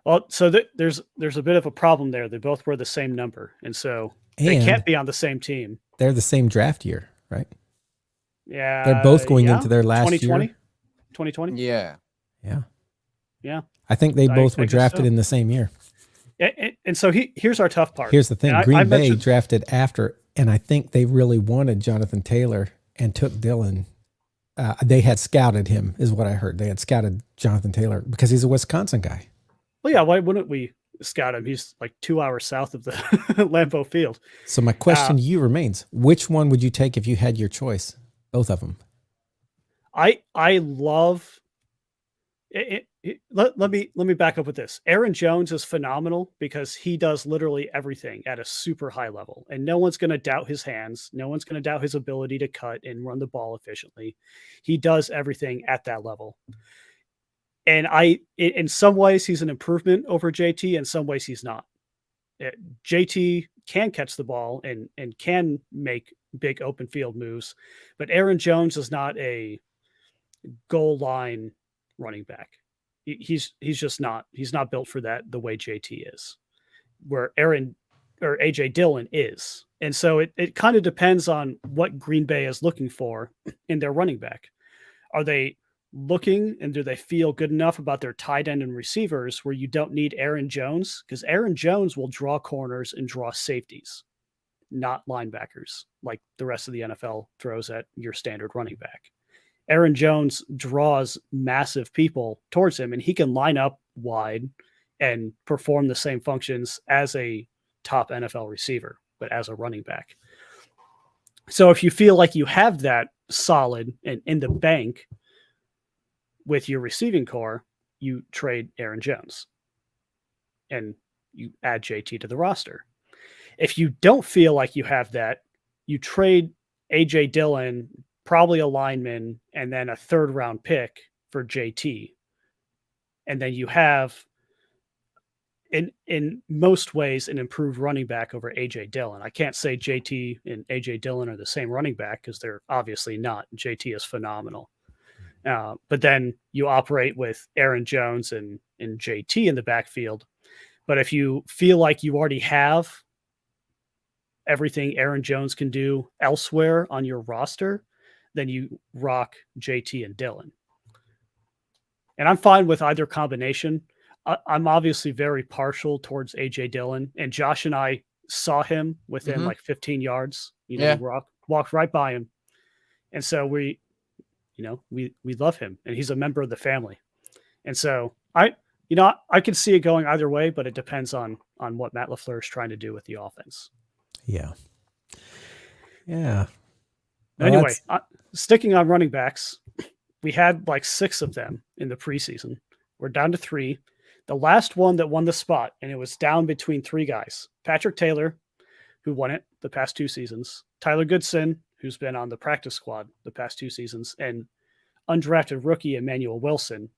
Well, so there's a bit of a problem there. They both were the same number. And so they can't be on the same team. They're the same draft year, right? Yeah. They're both going into their last 2020? year. 2020? Yeah. Yeah. I think they both were drafted in the same year. And so here's our tough part. Here's the thing. Green Bay mentioned drafted after, and I think they really wanted Jonathan Taylor and took Dillon. They had scouted him, is what I heard. They had scouted Jonathan Taylor because he's a Wisconsin guy. Well, yeah, why wouldn't we scout him? He's like 2 hours south of the Lambeau Field. So my question to you remains, which one would you take if you had your choice? Both of them. I love it. Let me back up with this. Aaron Jones is phenomenal because he does literally everything at a super high level, and no one's going to doubt his hands. No one's going to doubt his ability to cut and run the ball efficiently. He does everything at that level. And in some ways, he's an improvement over JT. In some ways, he's not. JT can catch the ball and can make big open field moves, but Aaron Jones is not a goal line running back. He's just not. He's not built for that the way JT is, where AJ Dillon is. And so it kind of depends on what Green Bay is looking for in their running back. Are they looking and do they feel good enough about their tight end and receivers where you don't need Aaron Jones? Because Aaron Jones will draw corners and draw safeties, not linebackers like the rest of the NFL throws at your standard running back. Aaron Jones draws massive people towards him, and he can line up wide and perform the same functions as a top NFL receiver, but as a running back. So if you feel like you have that solid and in the bank with your receiving core, you trade Aaron Jones and you add JT to the roster. If you don't feel like you have that, you trade AJ Dillon, probably a lineman, and then a third round pick for JT. And then you have, in most ways, an improved running back over AJ Dillon. I can't say JT and AJ Dillon are the same running back because they're obviously not. JT is phenomenal. But then you operate with Aaron Jones and JT in the backfield. But if you feel like you already have everything Aaron Jones can do elsewhere on your roster, then you rock JT and Dillon. And I'm fine with either combination. I'm obviously very partial towards AJ Dillon, and Josh and I saw him within like 15 yards. Walked right by him. And so we love him, and he's a member of the family. And so I could see it going either way, but it depends on what Matt LaFleur is trying to do with the offense. Yeah. Anyway, sticking on running backs, we had like 6 of them in the preseason. We're down to 3. The last one that won the spot, and it was down between 3 guys: Patrick Taylor, who won it the past 2 seasons; Tyler Goodson, who's been on the practice squad the past 2 seasons; and undrafted rookie Emmanuel Wilson.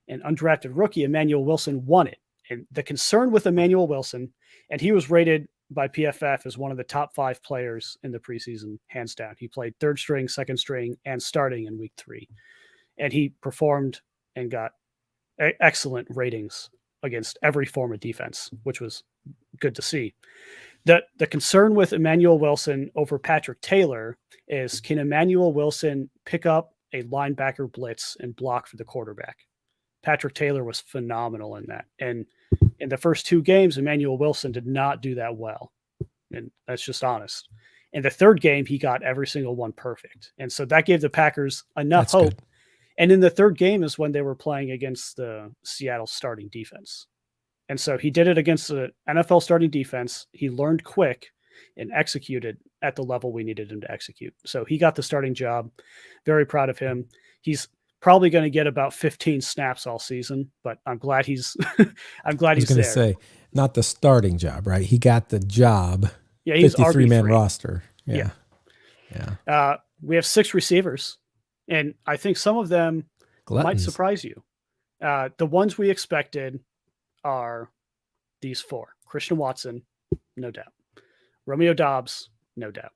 And undrafted rookie Emmanuel Wilson won it. And the concern with Emmanuel Wilson, and he was rated by PFF as one of the top 5 players in the preseason, hands down. He played 3rd string, 2nd string, and starting in week 3. And he performed and got excellent ratings against every form of defense, which was good to see. The concern with Emmanuel Wilson over Patrick Taylor is, can Emmanuel Wilson pick up a linebacker blitz and block for the quarterback? Patrick Taylor was phenomenal in that. And In the first 2 games, Emmanuel Wilson did not do that well. And that's just honest. In the third game, he got every single one perfect. And so that gave the Packers enough That's hope. good. And in the third game is when they were playing against the Seattle starting defense. And so he did it against the NFL starting defense. He learned quick and executed at the level we needed him to execute. So he got the starting job. Very proud of him. He's probably going to get about 15 snaps all season, but I'm glad he's I'm glad he's I was going there. to say, not the starting job, right? He got the job. Yeah, he's 53-man RB3. roster. Yeah. Yeah. We have 6 receivers, and I think some of them might Gluttons. surprise you. The ones we expected are these 4. Christian Watson, no doubt. Romeo Doubs, no doubt.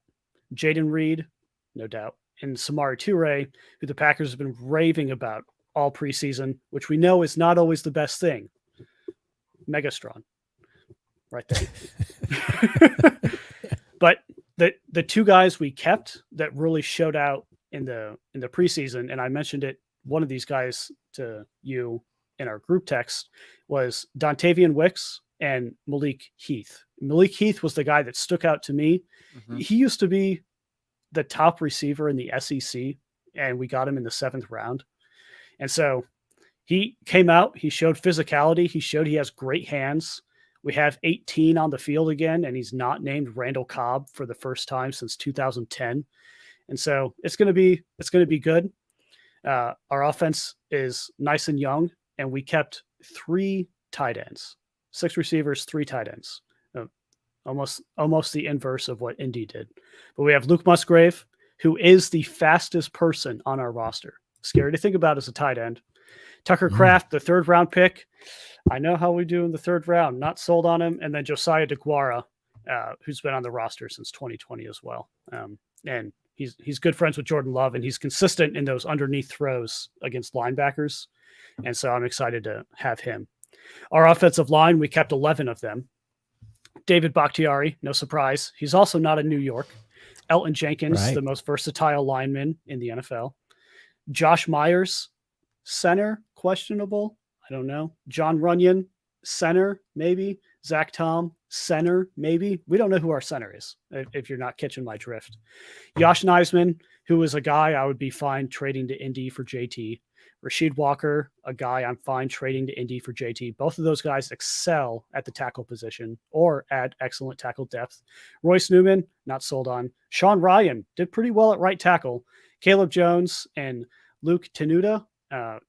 Jaden Reed, no doubt. And Samari Toure, who the Packers have been raving about all preseason, which we know is not always the best thing. Megastron. Right there. But the 2 guys we kept that really showed out in the preseason, and I mentioned it, one of these guys to you in our group text, was Dontavian Wicks and Malik Heath. Malik Heath was the guy that stuck out to me. Mm-hmm. He used to be the top receiver in the SEC, and we got him in the 7th round. And so he came out, he showed physicality, he showed he has great hands. We have 18 on the field again, and he's not named Randall Cobb for the first time since 2010. And so it's going to be good. Our offense is nice and young, and we kept 3 tight ends, 6 receivers, 3 tight ends. Almost the inverse of what Indy did. But we have Luke Musgrave, who is the fastest person on our roster. Scary to think about as a tight end. Tucker Kraft, the 3rd round pick. I know how we do in the 3rd round. Not sold on him. And then Josiah DeGuara, who's been on the roster since 2020 as well. And he's good friends with Jordan Love, and he's consistent in those underneath throws against linebackers. And so I'm excited to have him. Our offensive line, we kept 11 of them. David Bakhtiari, no surprise. He's also not in New York. Elton Jenkins, Right. the most versatile lineman in the NFL. Josh Myers, center, questionable. I don't know. John Runyon, center, maybe. Zach Tom, center, maybe. We don't know who our center is, if you're not catching my drift. Josh Neisman, who is a guy I would be fine trading to Indy for JT. Rasheed Walker, a guy I'm fine trading to Indy for JT. Both of those guys excel at the tackle position or add excellent tackle depth. Royce Newman, not sold on. Sean Ryan did pretty well at right tackle. Caleb Jones and Luke Tenuta,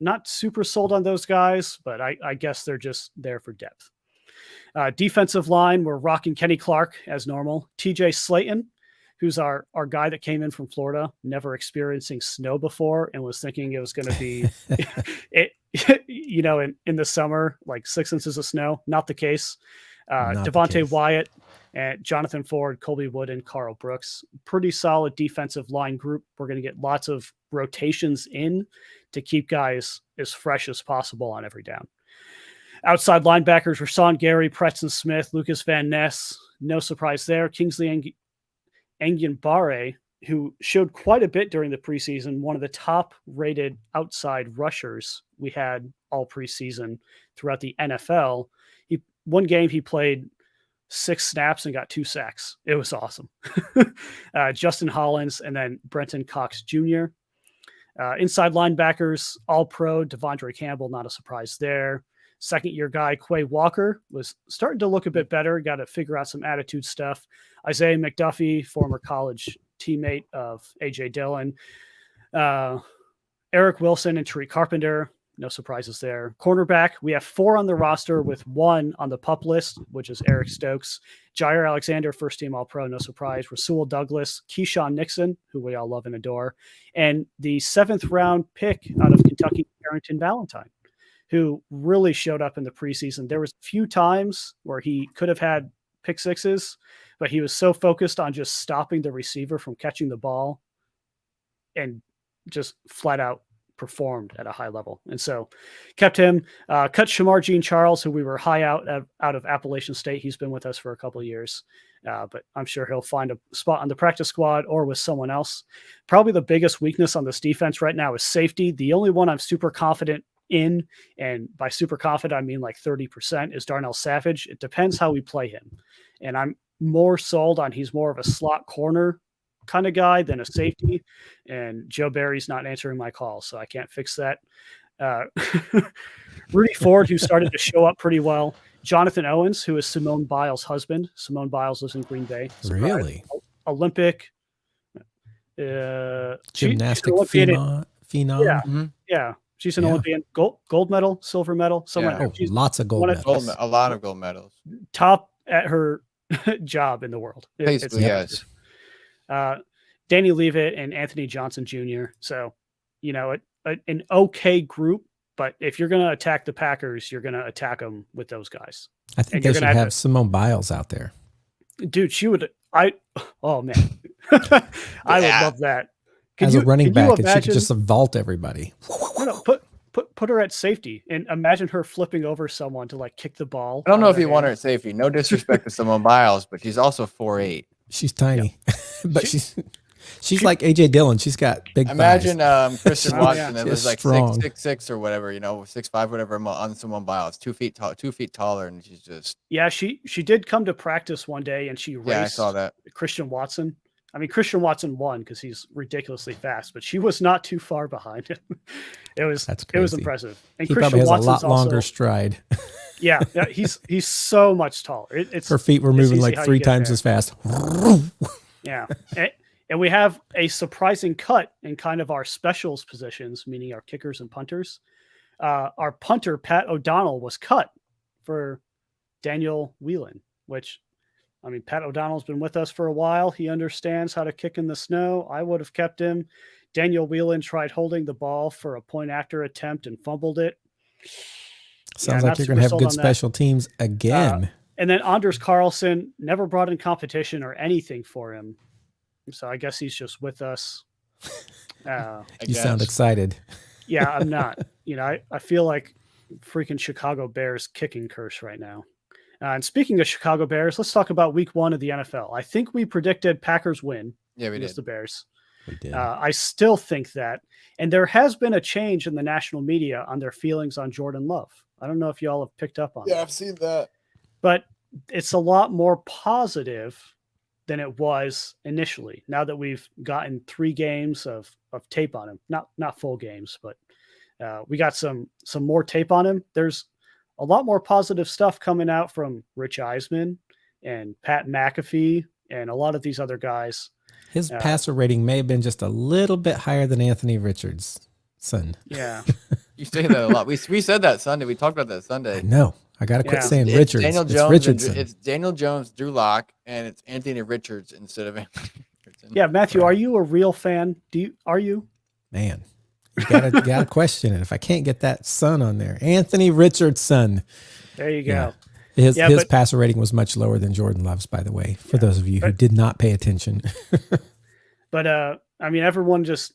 not super sold on those guys, but I guess they're just there for depth. Defensive line, we're rocking Kenny Clark as normal. TJ Slayton, who's our guy that came in from Florida, never experiencing snow before, and was thinking it was going to be, in the summer, like 6 inches of snow. Not the case. Not the Devontae case. Wyatt, and Jonathan Ford, Colby Wood, and Carl Brooks. Pretty solid defensive line group. We're going to get lots of rotations in to keep guys as fresh as possible on every down. Outside linebackers, Rashawn Gary, Preston Smith, Lucas Van Ness. No surprise there. Kingsley Anguiambare, who showed quite a bit during the preseason, one of the top-rated outside rushers we had all preseason throughout the NFL. One game he played 6 snaps and got 2 sacks. It was awesome. Justin Hollins and then Brenton Cox Jr. Inside linebackers, all-pro, Devondre Campbell, not a surprise there. Second-year guy, Quay Walker, was starting to look a bit better. Got to figure out some attitude stuff. Isaiah McDuffie, former college teammate of A.J. Dillon. Eric Wilson and Tariq Carpenter, no surprises there. Cornerback, we have 4 on the roster with 1 on the PUP list, which is Eric Stokes. Jair Alexander, first-team All-Pro, no surprise. Rasul Douglas, Keyshawn Nixon, who we all love and adore. And the 7th-round pick out of Kentucky, Barrington Valentine, who really showed up in the preseason. There was a few times where he could have had pick sixes, but he was so focused on just stopping the receiver from catching the ball and just flat out performed at a high level. And so kept him, cut Shamar Jean Charles, who we were high out of Appalachian State. He's been with us for a couple of years, but I'm sure he'll find a spot on the practice squad or with someone else. Probably the biggest weakness on this defense right now is safety. The only one I'm super confident in, and by super confident, I mean like 30%, is Darnell Savage. It depends how we play him. And I'm more sold on he's more of a slot corner kind of guy than a safety. And Joe Barry's not answering my call, so I can't fix that. Rudy Ford, who started to show up pretty well. Jonathan Owens, who is Simone Biles' husband. Simone Biles lives in Green Bay. Surprise. Really? Olympic. Gymnastic phenom. Yeah. Mhm. Yeah. She's an Yeah. Olympian. Gold medal, silver medal, somewhere. Yeah. Oh, She's lots of gold one of- medals. A lot of gold medals. top at her job in the world. Basically, yes. Danny Leavitt and Anthony Johnson Jr. So, you know, an okay group, but if you're going to attack the Packers, you're going to attack them with those guys. I think And they you're should gonna have have to- Simone Biles out there. Dude, oh man. I would Yeah. love that. As a running can you back, and she imagine- could just vault everybody. No, put her at safety and imagine her flipping over someone to like kick the ball. I don't know out if of you their want her hand. at safety. No disrespect to Simone Biles, but she's also 4'8". She's tiny, but she's like AJ Dillon. She's got big Imagine thighs. Christian Oh, yeah. Watson that She's was like strong. 6'6" or whatever, 6'5", whatever on Simone Biles, 2 feet tall, 2 feet taller, and she's just Yeah, she did come to practice one day and she raced I saw that. Christian Watson. I mean, Christian Watson won because he's ridiculously fast, but she was not too far behind him. It was crazy. impressive. And He Christian probably has Watson's a lot longer also, stride. yeah, he's so much taller. It's Her feet were it's moving easy like how you 3 get times there. as fast. Yeah. And we have a surprising cut in kind of our specials positions, meaning our kickers and punters. Our punter, Pat O'Donnell, was cut for Daniel Whelan, which, I mean, Pat O'Donnell's been with us for a while. He understands how to kick in the snow. I would have kept him. Daniel Whelan tried holding the ball for a point after attempt and fumbled it. Sounds not like you're super going to have sold good on that. special teams again. And then Anders Carlson never brought in competition or anything for him. So I guess he's just with us. You sound excited. Yeah, I'm not. I feel like freaking Chicago Bears kicking curse right now. And speaking of Chicago Bears, let's talk about week 1 of the NFL. I think we predicted Packers win Yeah, we against did. the Bears. We did. I still think that. And there has been a change in the national media on their feelings on Jordan Love. I don't know if y'all have picked up on that. I've seen that. But it's a lot more positive than it was initially. Now that we've gotten 3 games of tape on him, not full games, but we got some more tape on him. There's a lot more positive stuff coming out from Rich Eisman and Pat McAfee and a lot of these other guys. His passer rating may have been just a little bit higher than Anthony Richards' son. Yeah. You say that a lot. We said that Sunday. We talked about that Sunday. I know. I got to quit Yeah. saying It's Richards. Daniel It's Jones. Richardson. It's Daniel Jones, Drew Lock, and it's Anthony Richards instead of Anthony Richardson. Yeah, Matthew, are you a real fan? Are you? Man, you gotta question it. If I can't get that son on there, Anthony Richardson. There you go. Yeah. His but- passer rating was much lower than Jordan Love's, by the way, for those of you who did not pay attention. But I mean, everyone just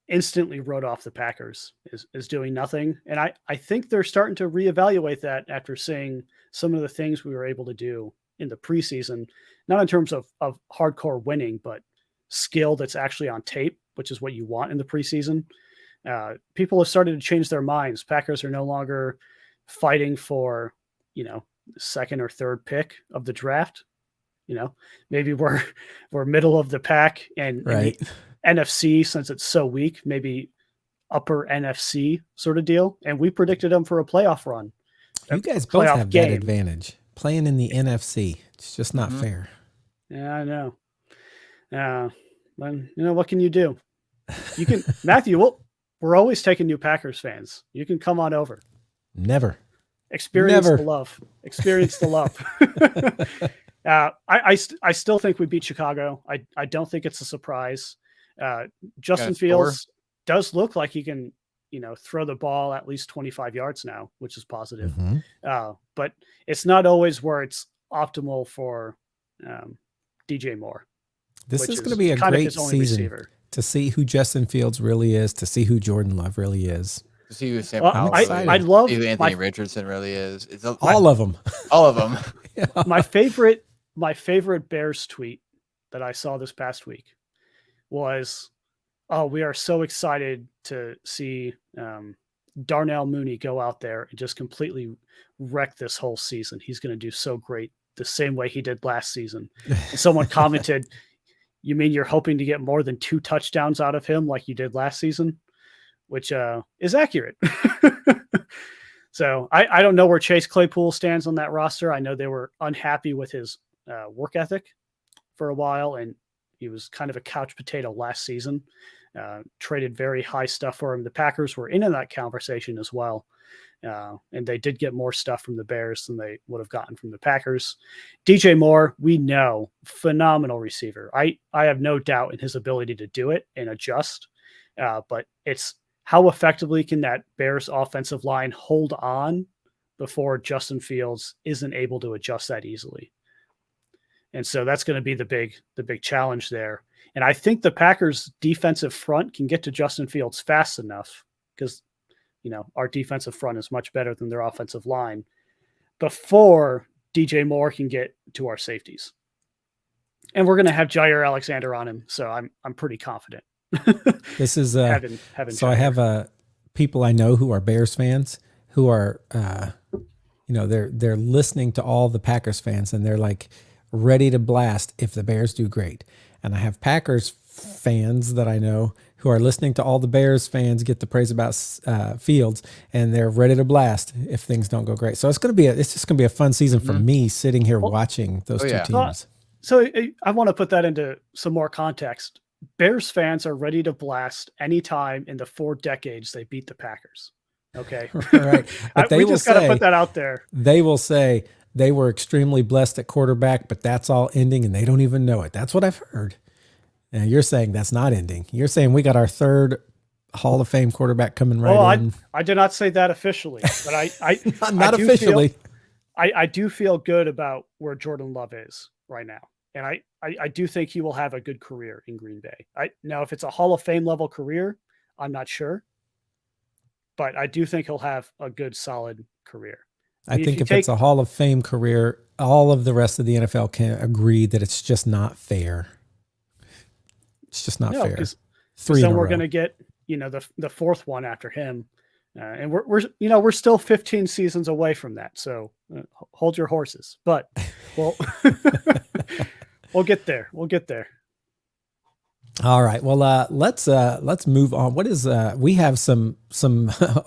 instantly wrote off the Packers is doing nothing. And I think they're starting to reevaluate that after seeing some of the things we were able to do in the preseason, not in terms of hardcore winning, but skill that's actually on tape, which is what you want in the preseason. People have started to change their minds. Packers are no longer fighting for, second or third pick of the draft. Maybe we're middle of the pack and Right. NFC, since it's so weak, maybe upper NFC sort of deal. And we predicted them for a playoff run. You guys both playoff have game. that advantage. Playing in the NFC. It's just not Mhm. fair. Yeah, I know. But what can you do? You can, Matthew, we're always taking new Packers fans. You can come on over. Never. Experience Never. the love. Experience the love. I still think we beat Chicago. I don't think it's a surprise. Justin Gotta score. Fields does look like he can, throw the ball at least 25 yards now, which is positive. Mhm. But it's not always where it's optimal for DJ Moore. This which is going to be a kind of great his only season receiver. to see who Justin Fields really is, to see who Jordan Love really is. To see who Sam Well, Howell I'm really excited. I is. love See who Anthony my, Richardson really is. It's a, All of them. all of them. my favorite Bears tweet that I saw this past week was, "Oh, we are so excited to see Darnell Mooney go out there and just completely wreck this whole season. He's going to do so great the same way he did last season. And someone commented, "You mean you're hoping to get more than 2 touchdowns out of him like you did last season?" Which is accurate. So I don't know where Chase Claypool stands on that roster. I know they were unhappy with his work ethic for a while, and he was kind of a couch potato last season. Traded very high stuff for him. The Packers were in that conversation as well. And they did get more stuff from the Bears than they would have gotten from the Packers. DJ Moore, we know, phenomenal receiver. I have no doubt in his ability to do it and adjust. But it's how effectively can that Bears offensive line hold on before Justin Fields isn't able to adjust that easily. And so that's going to be the big challenge there. And I think the Packers defensive front can get to Justin Fields fast enough because, our defensive front is much better than their offensive line before DJ Moore can get to our safeties. And we're going to have Jair Alexander on him. So I'm pretty confident. This is having so Jair. I have people I know who are Bears fans who are, they're listening to all the Packers fans and they're like ready to blast if the Bears do great. And I have Packers fans that I know who are listening to all the Bears fans get the praise about Fields, and they're ready to blast if things don't go great. So it's just gonna be a fun season for me sitting here watching those two teams. So I want to put that into some more context. Bears fans are ready to blast anytime in the 4 decades they beat the Packers. Okay, right. But we just got to put that out there. They will say they were extremely blessed at quarterback, but that's all ending, and they don't even know it. That's what I've heard. Now you're saying that's not ending. You're saying we got our 3rd Hall of Fame quarterback coming right in. I did not say that officially, but I not officially. I do feel good about where Jordan Love is right now, and I do think he will have a good career in Green Bay. Now if it's a Hall of Fame level career, I'm not sure, but I do think he'll have a good solid career. I think if it's a Hall of Fame career, all of the rest of the NFL can agree that it's just not fair. It's just not fair. 3 then we're going to get, the 4th one after him. And we're still 15 seasons away from that. So hold your horses, but we'll get there. We'll get there. All right. Well, let's move on. What is, we have some,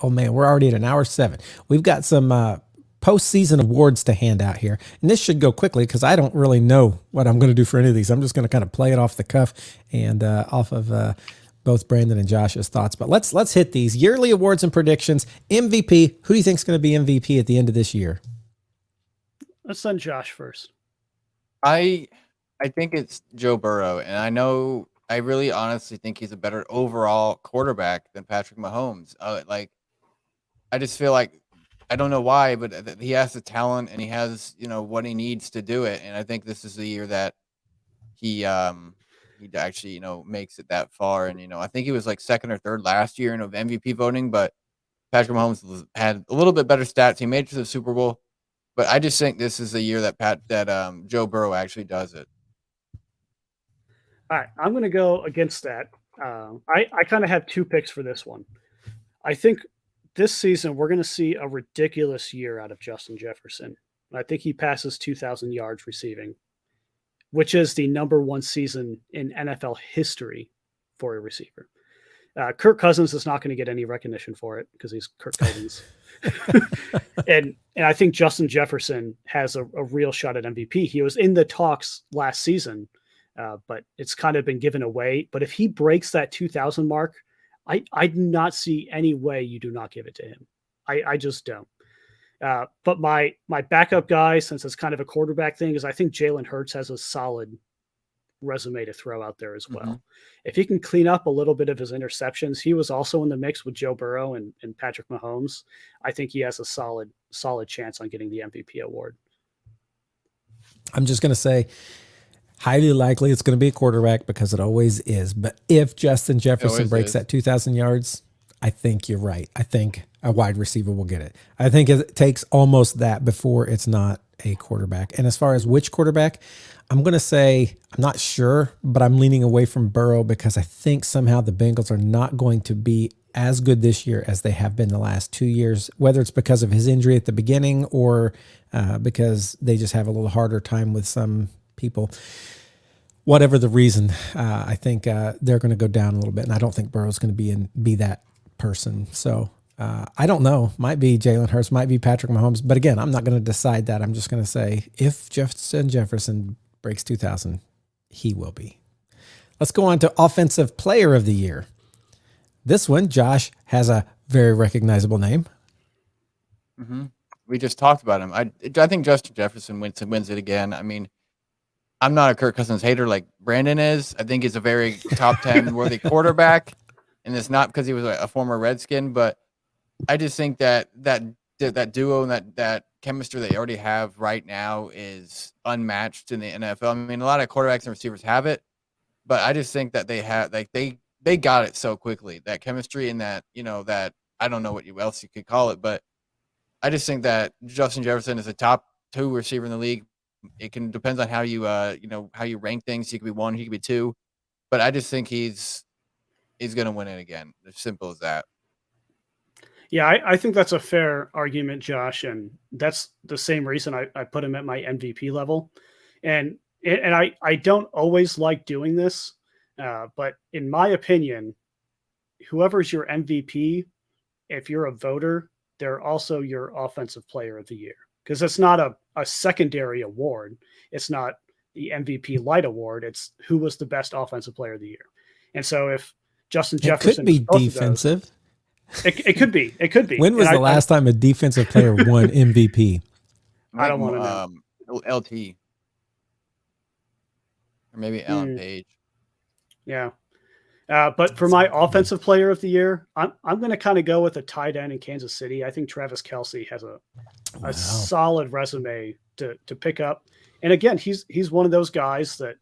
oh man, we're already at an hour 7. We've got some, postseason awards to hand out here. And this should go quickly because I don't really know what I'm going to do for any of these. I'm just going to kind of play it off the cuff and off of both Brandon and Josh's thoughts. But let's hit these yearly awards and predictions. MVP. Who do you think is going to be MVP at the end of this year? Let's send Josh first. I think it's Joe Burrow, and I really honestly think he's a better overall quarterback than Patrick Mahomes. I just feel like, I don't know why, but he has the talent and he has, what he needs to do it. And I think this is the year that he actually, makes it that far. And, I think he was like 2nd or 3rd last year in MVP voting, but Patrick Mahomes had a little bit better stats. He made it to the Super Bowl, but I just think this is the year that Joe Burrow actually does it. All right. I'm going to go against that. I kind of have 2 picks for this one. I think this season, we're going to see a ridiculous year out of Justin Jefferson. I think he passes 2,000 yards receiving, which is the number 1 season in NFL history for a receiver. Kirk Cousins is not going to get any recognition for it because he's Kirk Cousins. and I think Justin Jefferson has a real shot at MVP. He was in the talks last season, but it's kind of been given away. But if he breaks that 2,000 mark, I do not see any way you do not give it to him. I just don't. But my backup guy, since it's kind of a quarterback thing, is I think Jalen Hurts has a solid resume to throw out there as well. Mm-hmm. If he can clean up a little bit of his interceptions, he was also in the mix with Joe Burrow and Patrick Mahomes. I think he has a solid chance on getting the MVP award. I'm just going to say, highly likely it's going to be a quarterback because it always is. But if Justin Jefferson breaks that 2,000 yards, I think you're right. I think a wide receiver will get it. I think it takes almost that before it's not a quarterback. And as far as which quarterback, I'm going to say, I'm not sure, but I'm leaning away from Burrow because I think somehow the Bengals are not going to be as good this year as they have been the last 2 years, whether it's because of his injury at the beginning or because they just have a little harder time with some people. Whatever the reason, I think they're going to go down a little bit, and I don't think Burrow's going to be that person. So I don't know. Might be Jalen Hurts, might be Patrick Mahomes. But again, I'm not going to decide that. I'm just going to say if Justin Jefferson breaks 2,000, he will be. Let's go on to Offensive Player of the Year. This one, Josh, has a very recognizable name. Mm-hmm. We just talked about him. I think Justin Jefferson wins it again. I mean, I'm not a Kirk Cousins hater like Brandon is. I think he's a very top 10 worthy quarterback. And it's not because he was a former Redskin, but I just think that duo and that chemistry they already have right now is unmatched in the NFL. I mean, a lot of quarterbacks and receivers have it, but I just think that they have they got it so quickly, that chemistry and that, that I don't know what else you could call it, but I just think that Justin Jefferson is a top 2 receiver in the league. It depends on how you how you rank things. He could be 1, he could be 2, but I just think he's going to win it again. As simple as that. Yeah, I think that's a fair argument, Josh, and that's the same reason I put him at my MVP level. And I don't always like doing this, but in my opinion, whoever's your MVP, if you're a voter, they're also your Offensive Player of the Year, because it's not a secondary award. It's not the MVP Light Award. It's who was the best Offensive Player of the Year. And so if Justin Jefferson could be defensive. It could be. It could be. When was the last time a defensive player won MVP? I don't want to know. LT. Or maybe Alan Page. Yeah. But for my Offensive Player of the Year, I'm going to kind of go with a tight end in Kansas City. I think Travis Kelce has a solid resume to pick up. And again, he's one of those guys that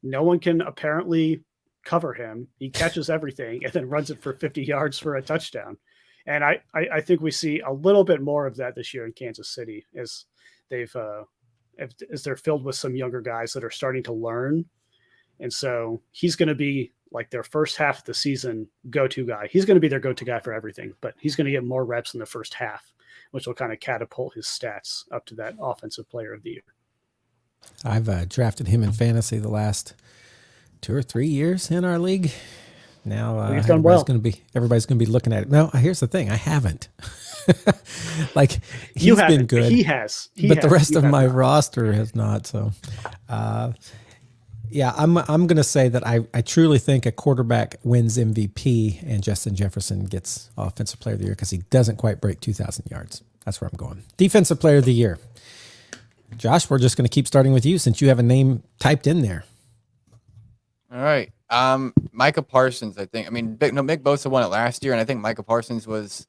no one can apparently cover him. He catches everything and then runs it for 50 yards for a touchdown. And I think we see a little bit more of that this year in Kansas City as they're filled with some younger guys that are starting to learn. And so he's going to be like their first half of the season go-to guy. He's going to be their go-to guy for everything, but he's going to get more reps in the first half, which will kind of catapult his stats up to that Offensive Player of the Year. I've drafted him in fantasy the last 2 or 3 years in our league. Now everybody's going to be looking at it. No, here's the thing. I haven't. Like he's been good. He has. But the rest of my roster has not. So, yeah, I'm going to say that I truly think a quarterback wins MVP and Justin Jefferson gets Offensive Player of the Year because he doesn't quite break 2,000 yards. That's where I'm going. Defensive Player of the Year. Josh, we're just going to keep starting with you since you have a name typed in there. All right. Micah Parsons, I think. I mean, Nick Bosa won it last year, and I think Micah Parsons was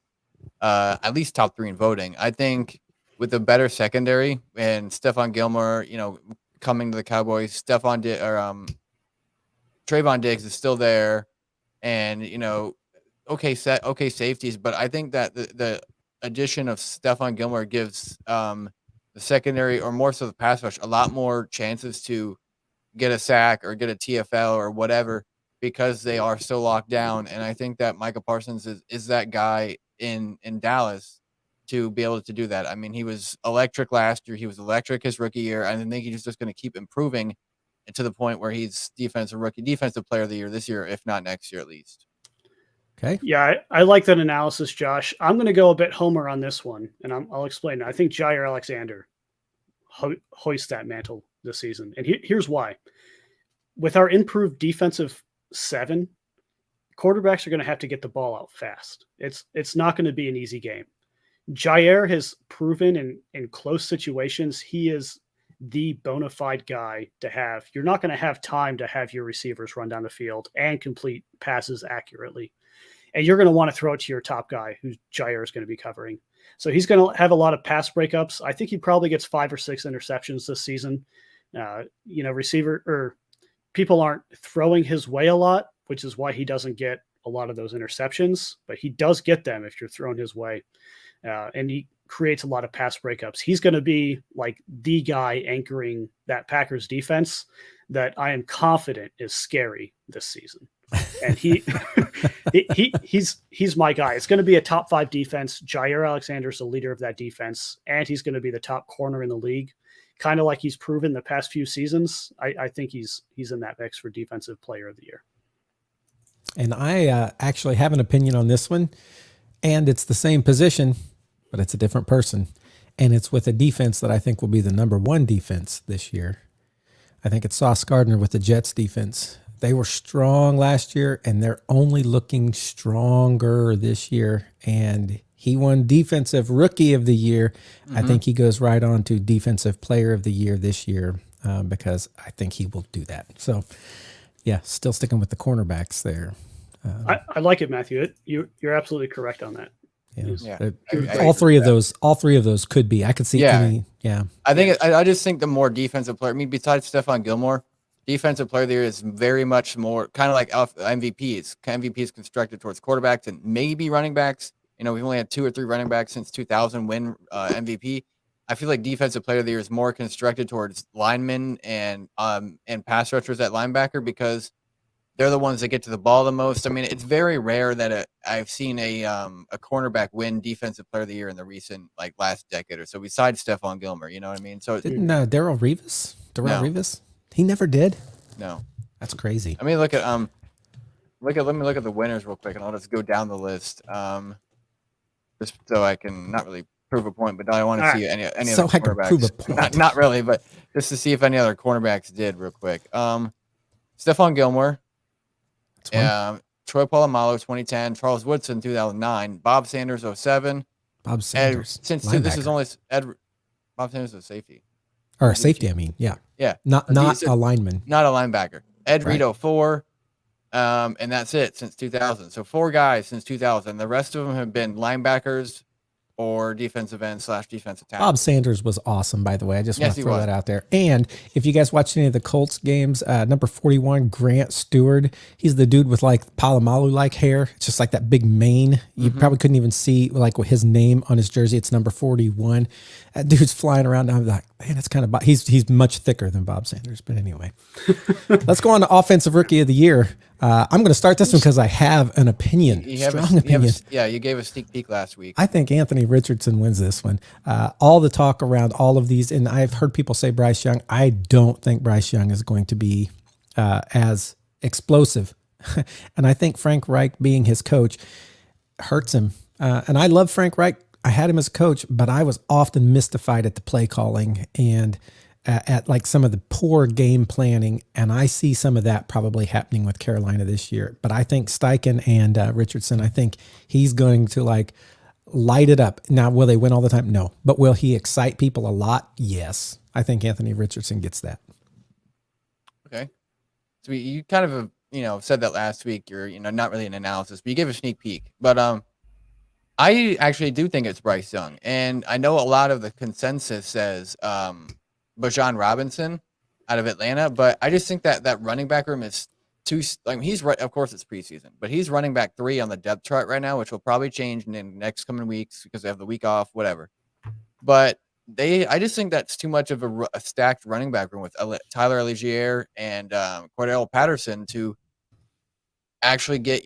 at least top 3 in voting. I think with a better secondary and Stephon Gilmore, coming to the Cowboys, Trayvon Diggs is still there, and okay safeties, but I think that the addition of Stephon Gilmore gives the secondary, or more so the pass rush, a lot more chances to get a sack or get a TFL or whatever, because they are so locked down. And I think that Micah Parsons is that guy in Dallas to be able to do that. I mean, he was electric last year. He was electric his rookie year. I think he's just going to keep improving to the point where he's defensive player of the year this year, if not next year at least. Okay. Yeah, I like that analysis, Josh. I'm going to go a bit homer on this one, and I'll explain. I think Jair Alexander hoists that mantle this season. And here's why. With our improved defensive 7, quarterbacks are going to have to get the ball out fast. It's not going to be an easy game. Jair has proven in close situations, he is the bona fide guy to have. You're not going to have time to have your receivers run down the field and complete passes accurately. And you're going to want to throw it to your top guy, who Jair is going to be covering. So he's going to have a lot of pass breakups. I think he probably gets 5 or 6 interceptions this season. Receiver or people aren't throwing his way a lot, which is why he doesn't get a lot of those interceptions, but he does get them if you're thrown his way. And he creates a lot of pass breakups. He's going to be like the guy anchoring that Packers defense that I am confident is scary this season. And he's my guy. It's going to be a top 5 defense. Jair Alexander's the leader of that defense, and he's going to be the top corner in the league, kind of like he's proven the past few seasons. I think he's in that mix for defensive player of the year. And I actually have an opinion on this one, and it's the same position, but it's a different person. And it's with a defense that I think will be the number 1 defense this year. I think it's Sauce Gardner with the Jets defense. They were strong last year, and they're only looking stronger this year. And he won Defensive Rookie of the Year. I think he goes right on to Defensive Player of the Year this year because I think he will do that. So, yeah, still sticking with the cornerbacks there. I like it, Matthew. You're absolutely correct on that. Yeah. All three of those could be. I could see any. Yeah. I think I just think the more defensive player. I mean, besides Stephon Gilmore, defensive player there is very much more kind of like MVPs. MVP is constructed towards quarterbacks and maybe running backs. You know, we've only had 2 or 3 running backs since 2000 win MVP. I feel like defensive player of the year is more constructed towards linemen and pass rushers at linebacker because they're the ones that get to the ball the most. I mean, it's very rare that I've seen a cornerback win defensive player of the year in the recent last decade or so. Besides Stephon Gilmore, you know what I mean? So didn't Darrelle Revis? He never did. No, that's crazy. I mean, let me look at the winners real quick, and I'll just go down the list. Just so I can not really prove a point, but I want to see any other cornerbacks. I can prove a point. Not really, but just to see if any other cornerbacks did real quick. Stephon Gilmore. Troy Polamalu 2010, Charles Woodson 2009, Bob Sanders 07. Bob Sanders. This is only Bob Sanders is a safety. Or a safety, I mean, yeah. Yeah. Not a lineman. Not a linebacker. Ed Reed 04. And that's it since 2000. So 4 guys since 2000. The rest of them have been linebackers or defensive end / defensive tackle. Bob Sanders was awesome, by the way. I just want to throw that out there. And if you guys watched any of the Colts games, number 41, Grant Stewart, he's the dude with Polamalu-like hair. It's just like that big mane. You probably couldn't even see his name on his jersey. It's number 41. That dude's flying around. I'm like, man, that's kind of he's much thicker than Bob Sanders. But anyway, let's go on to Offensive Rookie of the Year. I'm going to start this one because I have an opinion, strong opinion. You gave a sneak peek last week. I think Anthony Richardson wins this one. All the talk around all of these, and I've heard people say Bryce Young. I don't think Bryce Young is going to be as explosive. And I think Frank Reich being his coach hurts him. And I love Frank Reich. I had him as a coach, but I was often mystified at the play calling and at some of the poor game planning. And I see some of that probably happening with Carolina this year. But I think Steichen and Richardson, I think he's going to light it up. Now, will they win all the time? No. But will he excite people a lot? Yes. I think Anthony Richardson gets that. Okay. So you kind of said that last week. You're not really an analysis, but you gave a sneak peek. But I actually do think it's Bryce Young. And I know a lot of the consensus says Bijan Robinson out of Atlanta, but I just think that running back room is too. He's right. Of course, it's preseason, but he's running back 3 on the depth chart right now, which will probably change in the next coming weeks because they have the week off, whatever. But I just think that's too much of a stacked running back room with Tyler Algier and Cordell Patterson to actually get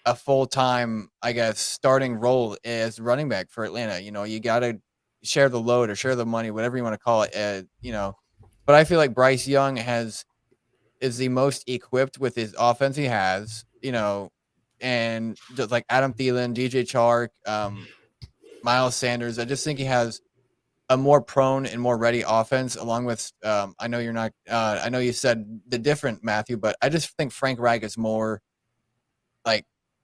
a full-time, I guess, starting role as running back for Atlanta. You got to share the load or share the money, whatever you want to call it. But I feel like Bryce Young is the most equipped with his offense he has, and just like Adam Thielen, DJ Chark, Miles Sanders. I just think he has a more prone and more ready offense along with, I know you said the different Matthew, but I just think Frank Reich is more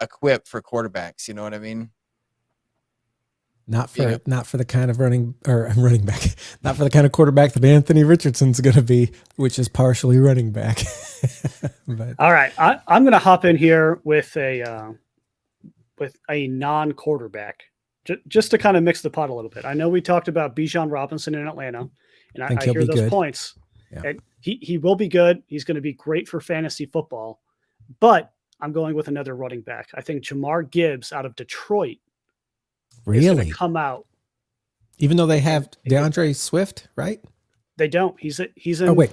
equipped for quarterbacks. You know what I mean? Not for the kind of running back, not for the kind of quarterback that Anthony Richardson's going to be, which is partially running back. But. All right, I'm going to hop in here with a non-quarterback, just to kind of mix the pot a little bit. I know we talked about Bijan Robinson in Atlanta, and I hear those good points. Yeah. And he will be good. He's going to be great for fantasy football, but I'm going with another running back. I think Jahmyr Gibbs out of Detroit. Really? Come out. Even though they have DeAndre Swift, right? They don't. He's in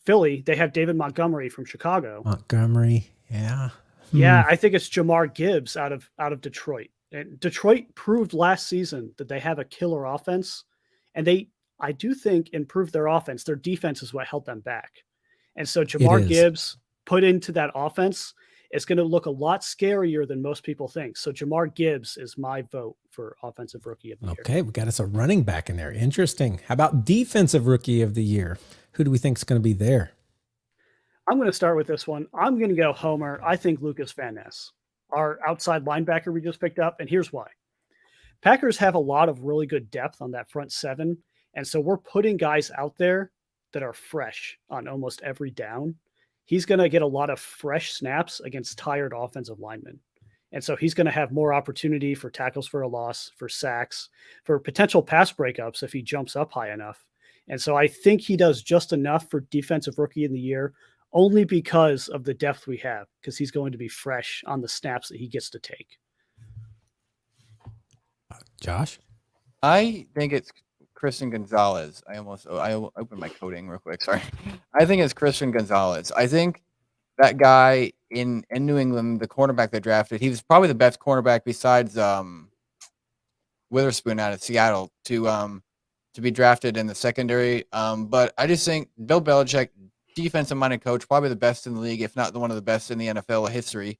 Philly. They have David Montgomery from Chicago. Montgomery. Yeah. Yeah, I think it's Jamar Gibbs out of Detroit. And Detroit proved last season that they have a killer offense, and I do think improved their offense. Their defense is what held them back. And so It Jamar is. Gibbs put into that offense is going to look a lot scarier than most people think. So Jamar Gibbs is my vote for offensive rookie of the year. Okay, we got us a running back in there. Interesting. How about defensive rookie of the year? Who do we think is going to be there? I'm going to start with this one. I'm going to go Homer. I think Lucas Van Ness, our outside linebacker we just picked up, and here's why. Packers have a lot of really good depth on that front seven, and so we're putting guys out there that are fresh on almost every down. He's going to get a lot of fresh snaps against tired offensive linemen. And so he's going to have more opportunity for tackles for a loss, for sacks, for potential pass breakups if he jumps up high enough. And so I think he does just enough for defensive rookie of the year, only because of the depth we have, because he's going to be fresh on the snaps that he gets to take. Josh? I think it's Christian Gonzalez. I opened my coding real quick. Sorry. I think it's Christian Gonzalez. I think that guy in New England, the cornerback they drafted, he was probably the best cornerback besides Witherspoon out of Seattle to be drafted in the secondary. But I just think Bill Belichick, defensive-minded coach, probably the best in the league, if not the one of the best in the NFL history.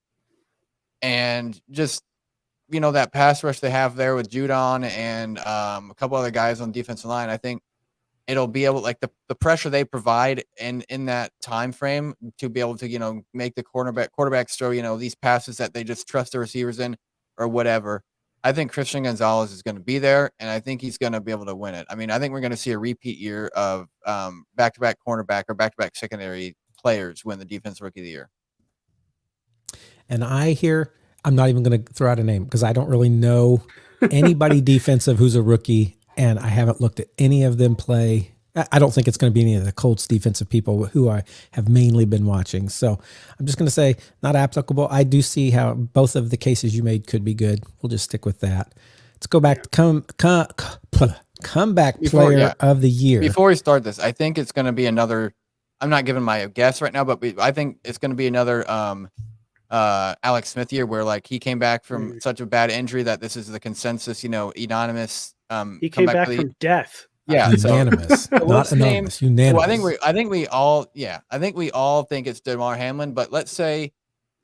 And just, that pass rush they have there with Judon and a couple other guys on the defensive line, I think it'll be able, like the pressure they provide in that time frame to be able to, make the quarterbacks throw, these passes that they just trust the receivers in or whatever. I think Christian Gonzalez is going to be there, and I think he's going to be able to win it. I mean, I think we're going to see a repeat year of back-to-back cornerback or back-to-back secondary players win the Defensive Rookie of the Year. And I'm not even going to throw out a name because I don't really know anybody defensive who's a rookie, and I haven't looked at any of them play. I don't think it's going to be any of the Colts defensive people who I have mainly been watching. So I'm just going to say not applicable. I do see how both of the cases you made could be good. We'll just stick with that. Let's go back to comeback player of the year. Before we start this, I think it's going to be another. I'm not giving my guess right now, but I think it's going to be another Alex Smith year where like he came back from such a bad injury that this is the consensus, unanimous. He came back from death. Yeah, unanimous, not anonymous. Unanimous. Well, I think we all think it's Damar Hamlin. But let's say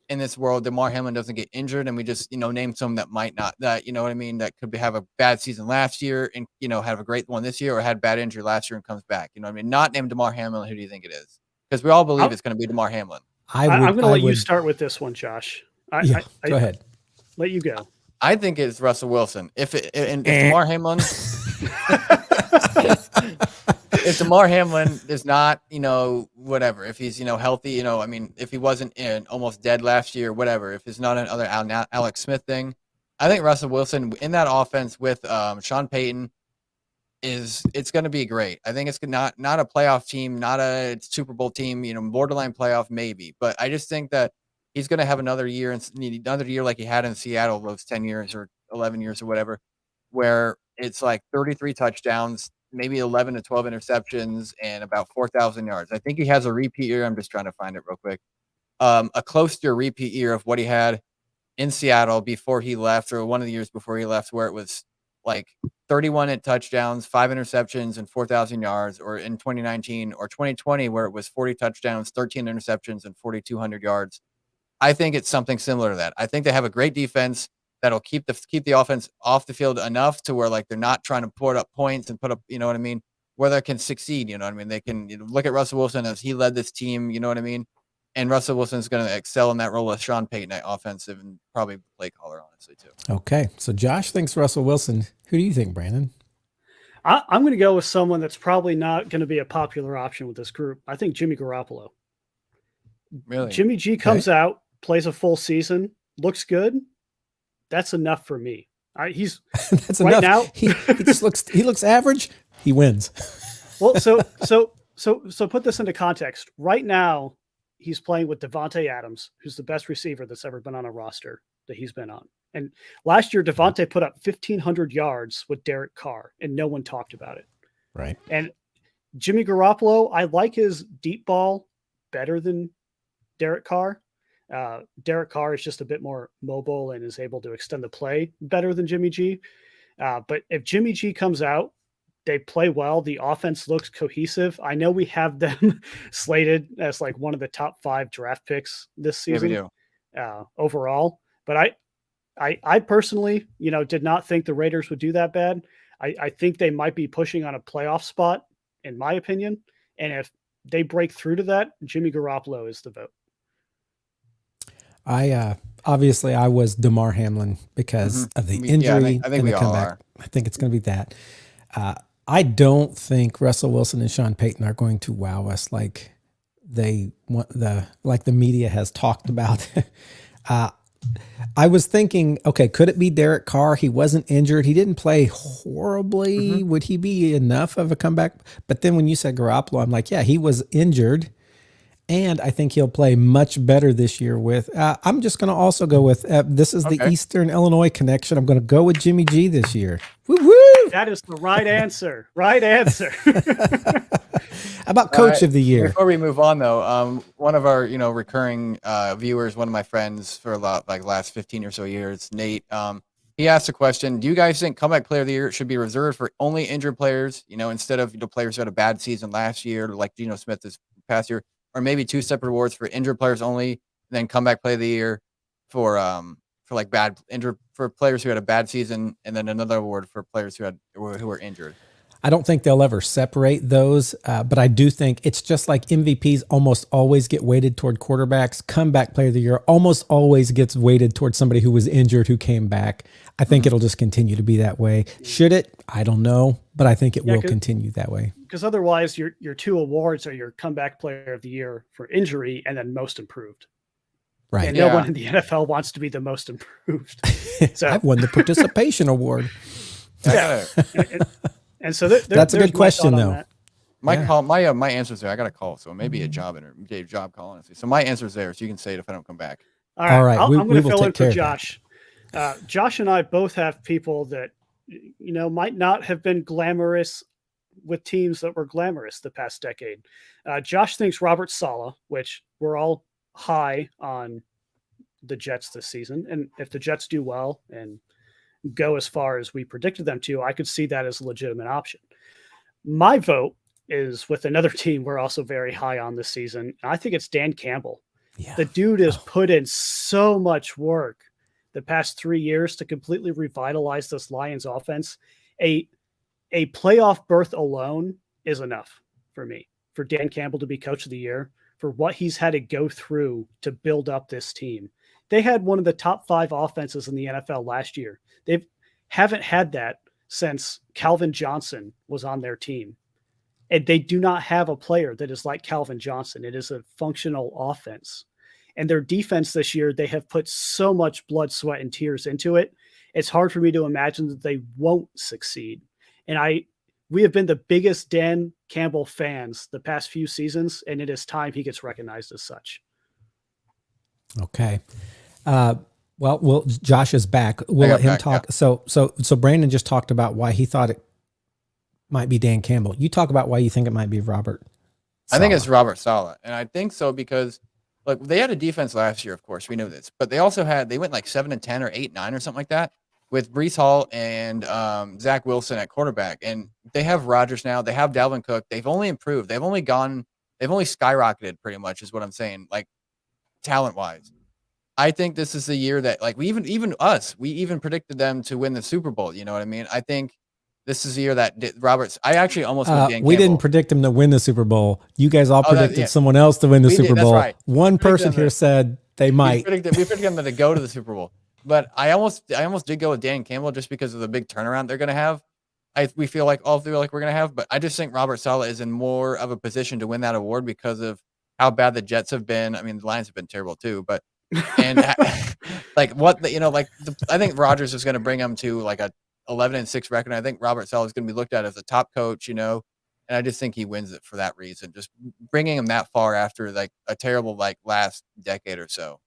in this world, Damar Hamlin doesn't get injured, and we just name someone that might not, that what I mean, that could have a bad season last year and have a great one this year, or had bad injury last year and comes back. What I mean, not named Damar Hamlin. Who do you think it is? Because we all believe it's going to be Damar Hamlin. I'm going to let you start with this one, Josh. Go ahead. Let you go. I think it's Russell Wilson. If Damar Hamlin. If Damar Hamlin is not, whatever, if he's, healthy, I mean, if he wasn't almost dead last year, whatever, if it's not another Alex Smith thing, I think Russell Wilson in that offense with Sean Payton it's going to be great. I think it's not a playoff team, not a Super Bowl team, borderline playoff maybe, but I just think that he's going to have another year like he had in Seattle those 10 years or 11 years or whatever, where it's like 33 touchdowns, maybe 11 to 12 interceptions, and about 4,000 yards. I think he has a repeat year. I'm just trying to find it real quick. A close to a repeat year of what he had in Seattle before he left, or one of the years before he left, where it was like 31 touchdowns, 5 interceptions, and 4,000 yards, or in 2019 or 2020, where it was 40 touchdowns, 13 interceptions, and 4,200 yards. I think it's something similar to that. I think they have a great defense that'll keep the offense off the field enough to where like they're not trying to put up points and put up, where they can succeed. They can look at Russell Wilson as he led this team. And Russell Wilson is going to excel in that role with Sean Payton at offensive and probably play caller, honestly, too. Okay. So Josh thinks Russell Wilson. Who do you think, Brandon? I'm going to go with someone that's probably not going to be a popular option with this group. I think Jimmy Garoppolo. Really? Jimmy G comes out, plays a full season, looks good. That's enough for me. He's that's right enough. Now. He just looks average. He wins. Well, so put this into context. Right now, he's playing with Devontae Adams, who's the best receiver that's ever been on a roster that he's been on. And last year, Devontae put up 1,500 yards with Derek Carr, and no one talked about it. Right. And Jimmy Garoppolo, I like his deep ball better than Derek Carr. Derek Carr is just a bit more mobile and is able to extend the play better than Jimmy G. But if Jimmy G comes out, they play well. The offense looks cohesive. I know we have them slated as like one of the top 5 draft picks this season overall. But I personally, did not think the Raiders would do that bad. I think they might be pushing on a playoff spot, in my opinion. And if they break through to that, Jimmy Garoppolo is the vote. Obviously I was DeMar Hamlin because of the injury. I think we all are. I think it's going to be that. I don't think Russell Wilson and Sean Payton are going to wow us like the media has talked about. I was thinking, okay, could it be Derek Carr? He wasn't injured. He didn't play horribly. Would he be enough of a comeback? But then when you said Garoppolo, I'm like, yeah, he was injured. And I think he'll play much better this year with, I'm just going to also go with, this is the Eastern Illinois connection. I'm going to go with Jimmy G this year. Woo woo! That is the right answer. Right answer. How about coach of the year? Before we move on though, one of our, recurring viewers, one of my friends for last 15 or so years, Nate, he asked a question. Do you guys think comeback player of the year should be reserved for only injured players, instead of players who had a bad season last year, like Geno Smith this past year? Or maybe 2 separate awards for injured players only, and then comeback play of the year for players who had a bad season, and then another award for players who were injured. I don't think they'll ever separate those, but I do think it's just like MVPs almost always get weighted toward quarterbacks. Comeback player of the year almost always gets weighted towards somebody who was injured who came back. I think it'll just continue to be that way. Should it? I don't know, but I think it will continue that way. Because otherwise, your 2 awards are your comeback player of the year for injury and then most improved. Right. And no one in the NFL wants to be the most improved. So I've won the participation award. Yeah. And so that's a good question, though. My answer's there. I got a call, so maybe a job call, honestly. So my answer's there, so you can say it if I don't come back. All right. I'm going to fill in for Josh. Josh and I both have people that might not have been glamorous with teams that were glamorous the past decade. Josh thinks Robert Saleh, which we're all high on the Jets this season. And if the Jets do well and go as far as we predicted them to, I could see that as a legitimate option. My vote is with another team we're also very high on this season. I think it's Dan Campbell. Yeah. The dude has put in so much work the past 3 years to completely revitalize this Lions offense. A playoff berth alone is enough for me, for Dan Campbell to be coach of the year, for what he's had to go through to build up this team. They had one of the top 5 offenses in the NFL last year. They haven't had that since Calvin Johnson was on their team. And they do not have a player that is like Calvin Johnson. It is a functional offense. And their defense this year, they have put so much blood, sweat, and tears into it. It's hard for me to imagine that they won't succeed. And we have been the biggest Dan Campbell fans the past few seasons, and it is time he gets recognized as such. Okay. Well, Josh is back. We'll let him talk. Yeah. So Brandon just talked about why he thought it might be Dan Campbell. You talk about why you think it might be Robert Saleh. I think it's Robert Saleh. And I think so because they had a defense last year, of course, we know this, but they also they went like 7-10 or 8-9 or something like that with Breece Hall and Zach Wilson at quarterback. And they have Rodgers now. They have Dalvin Cook. They've only improved. They've only skyrocketed pretty much is what I'm saying, like talent wise. I think this is the year that we even predicted them to win the Super Bowl. You know what I mean? I think this is the year that I actually almost went Dan Campbell. We didn't predict him to win the Super Bowl. You guys all predicted someone else to win the Super Bowl. Right. One person here said they might. We predicted them to go to the Super Bowl. But I almost did go with Dan Campbell just because of the big turnaround they're going to have. We feel like all feel like we're going to have, but I just think Robert Saleh is in more of a position to win that award because of how bad the Jets have been. I mean, the Lions have been terrible too, but I think Rodgers is going to bring them to like a 11-6 record. I think Robert Saleh is going to be looked at as a top coach, and I just think he wins it for that reason. Just bringing him that far after like a terrible last decade or so.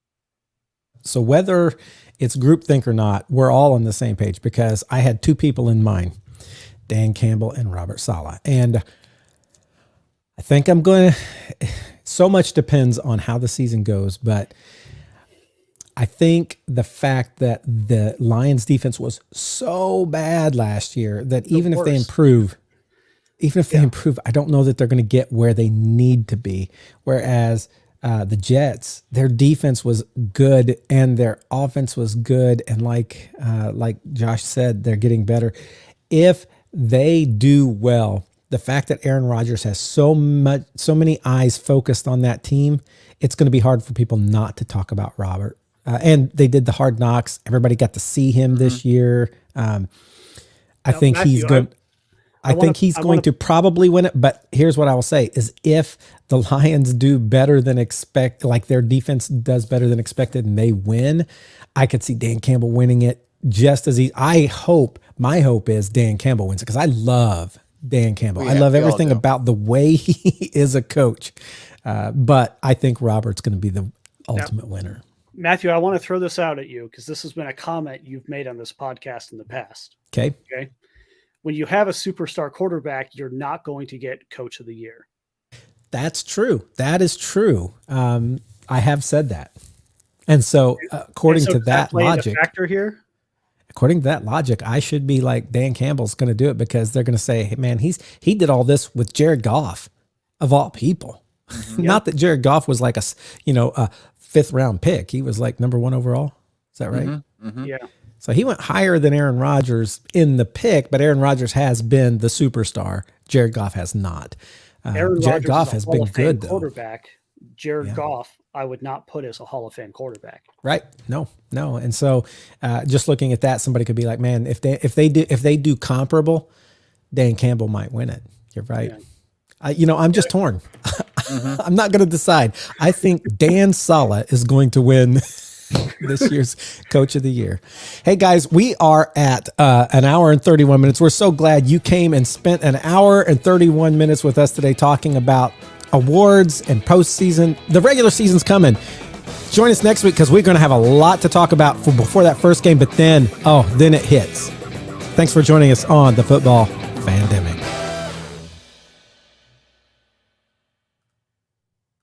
So whether it's groupthink or not, we're all on the same page because I had 2 people in mind, Dan Campbell and Robert Saleh. And I think I'm going to, so much depends on how the season goes, but I think the fact that the Lions defense was so bad last year that even if they improve, I don't know that they're going to get where they need to be. Whereas the Jets, their defense was good and their offense was good. And like Josh said, they're getting better. If they do well, the fact that Aaron Rodgers has so many eyes focused on that team, it's going to be hard for people not to talk about Robert. And they did the Hard Knocks. Everybody got to see him this year. I think Matthew, he's good. I think he's going to probably win it. But here's what I will say is if the Lions do better than expect, like their defense does better than expected and they win, I could see Dan Campbell winning it just as my hope is Dan Campbell wins it because I love Dan Campbell. I love everything about the way he is a coach. But I think Robert's going to be the ultimate winner. Matthew, I want to throw this out at you because this has been a comment you've made on this podcast in the past. Okay. When you have a superstar quarterback, you're not going to get Coach of the Year. That's true. That is true. I have said that. And so according to that logic, factor here, according to that logic, I should be like Dan Campbell's going to do it because they're going to say, hey, man, he did all this with Jared Goff of all people. Not that Jared Goff was like a 5th round pick. He was like number 1 overall. Is that right? Yeah. So he went higher than Aaron Rodgers in the pick, but Aaron Rodgers has been the superstar. Jared Goff has not. Jared Goff has been good though. Quarterback. Jared Goff, I would not put as a Hall of Fame quarterback. Right? No. And so, just looking at that, somebody could be like, "Man, if they do comparable, Dan Campbell might win it." You're right. Yeah. I'm just torn. I'm not going to decide. I think Dan Sala is going to win this year's Coach of the Year. Hey guys, we are at an hour and 31 minutes. We're so glad you came and spent an hour and 31 minutes with us today talking about awards and postseason. The regular season's coming. Join us next week because we're going to have a lot to talk about before that first game, but then it hits. Thanks for joining us on the Football Fandemic.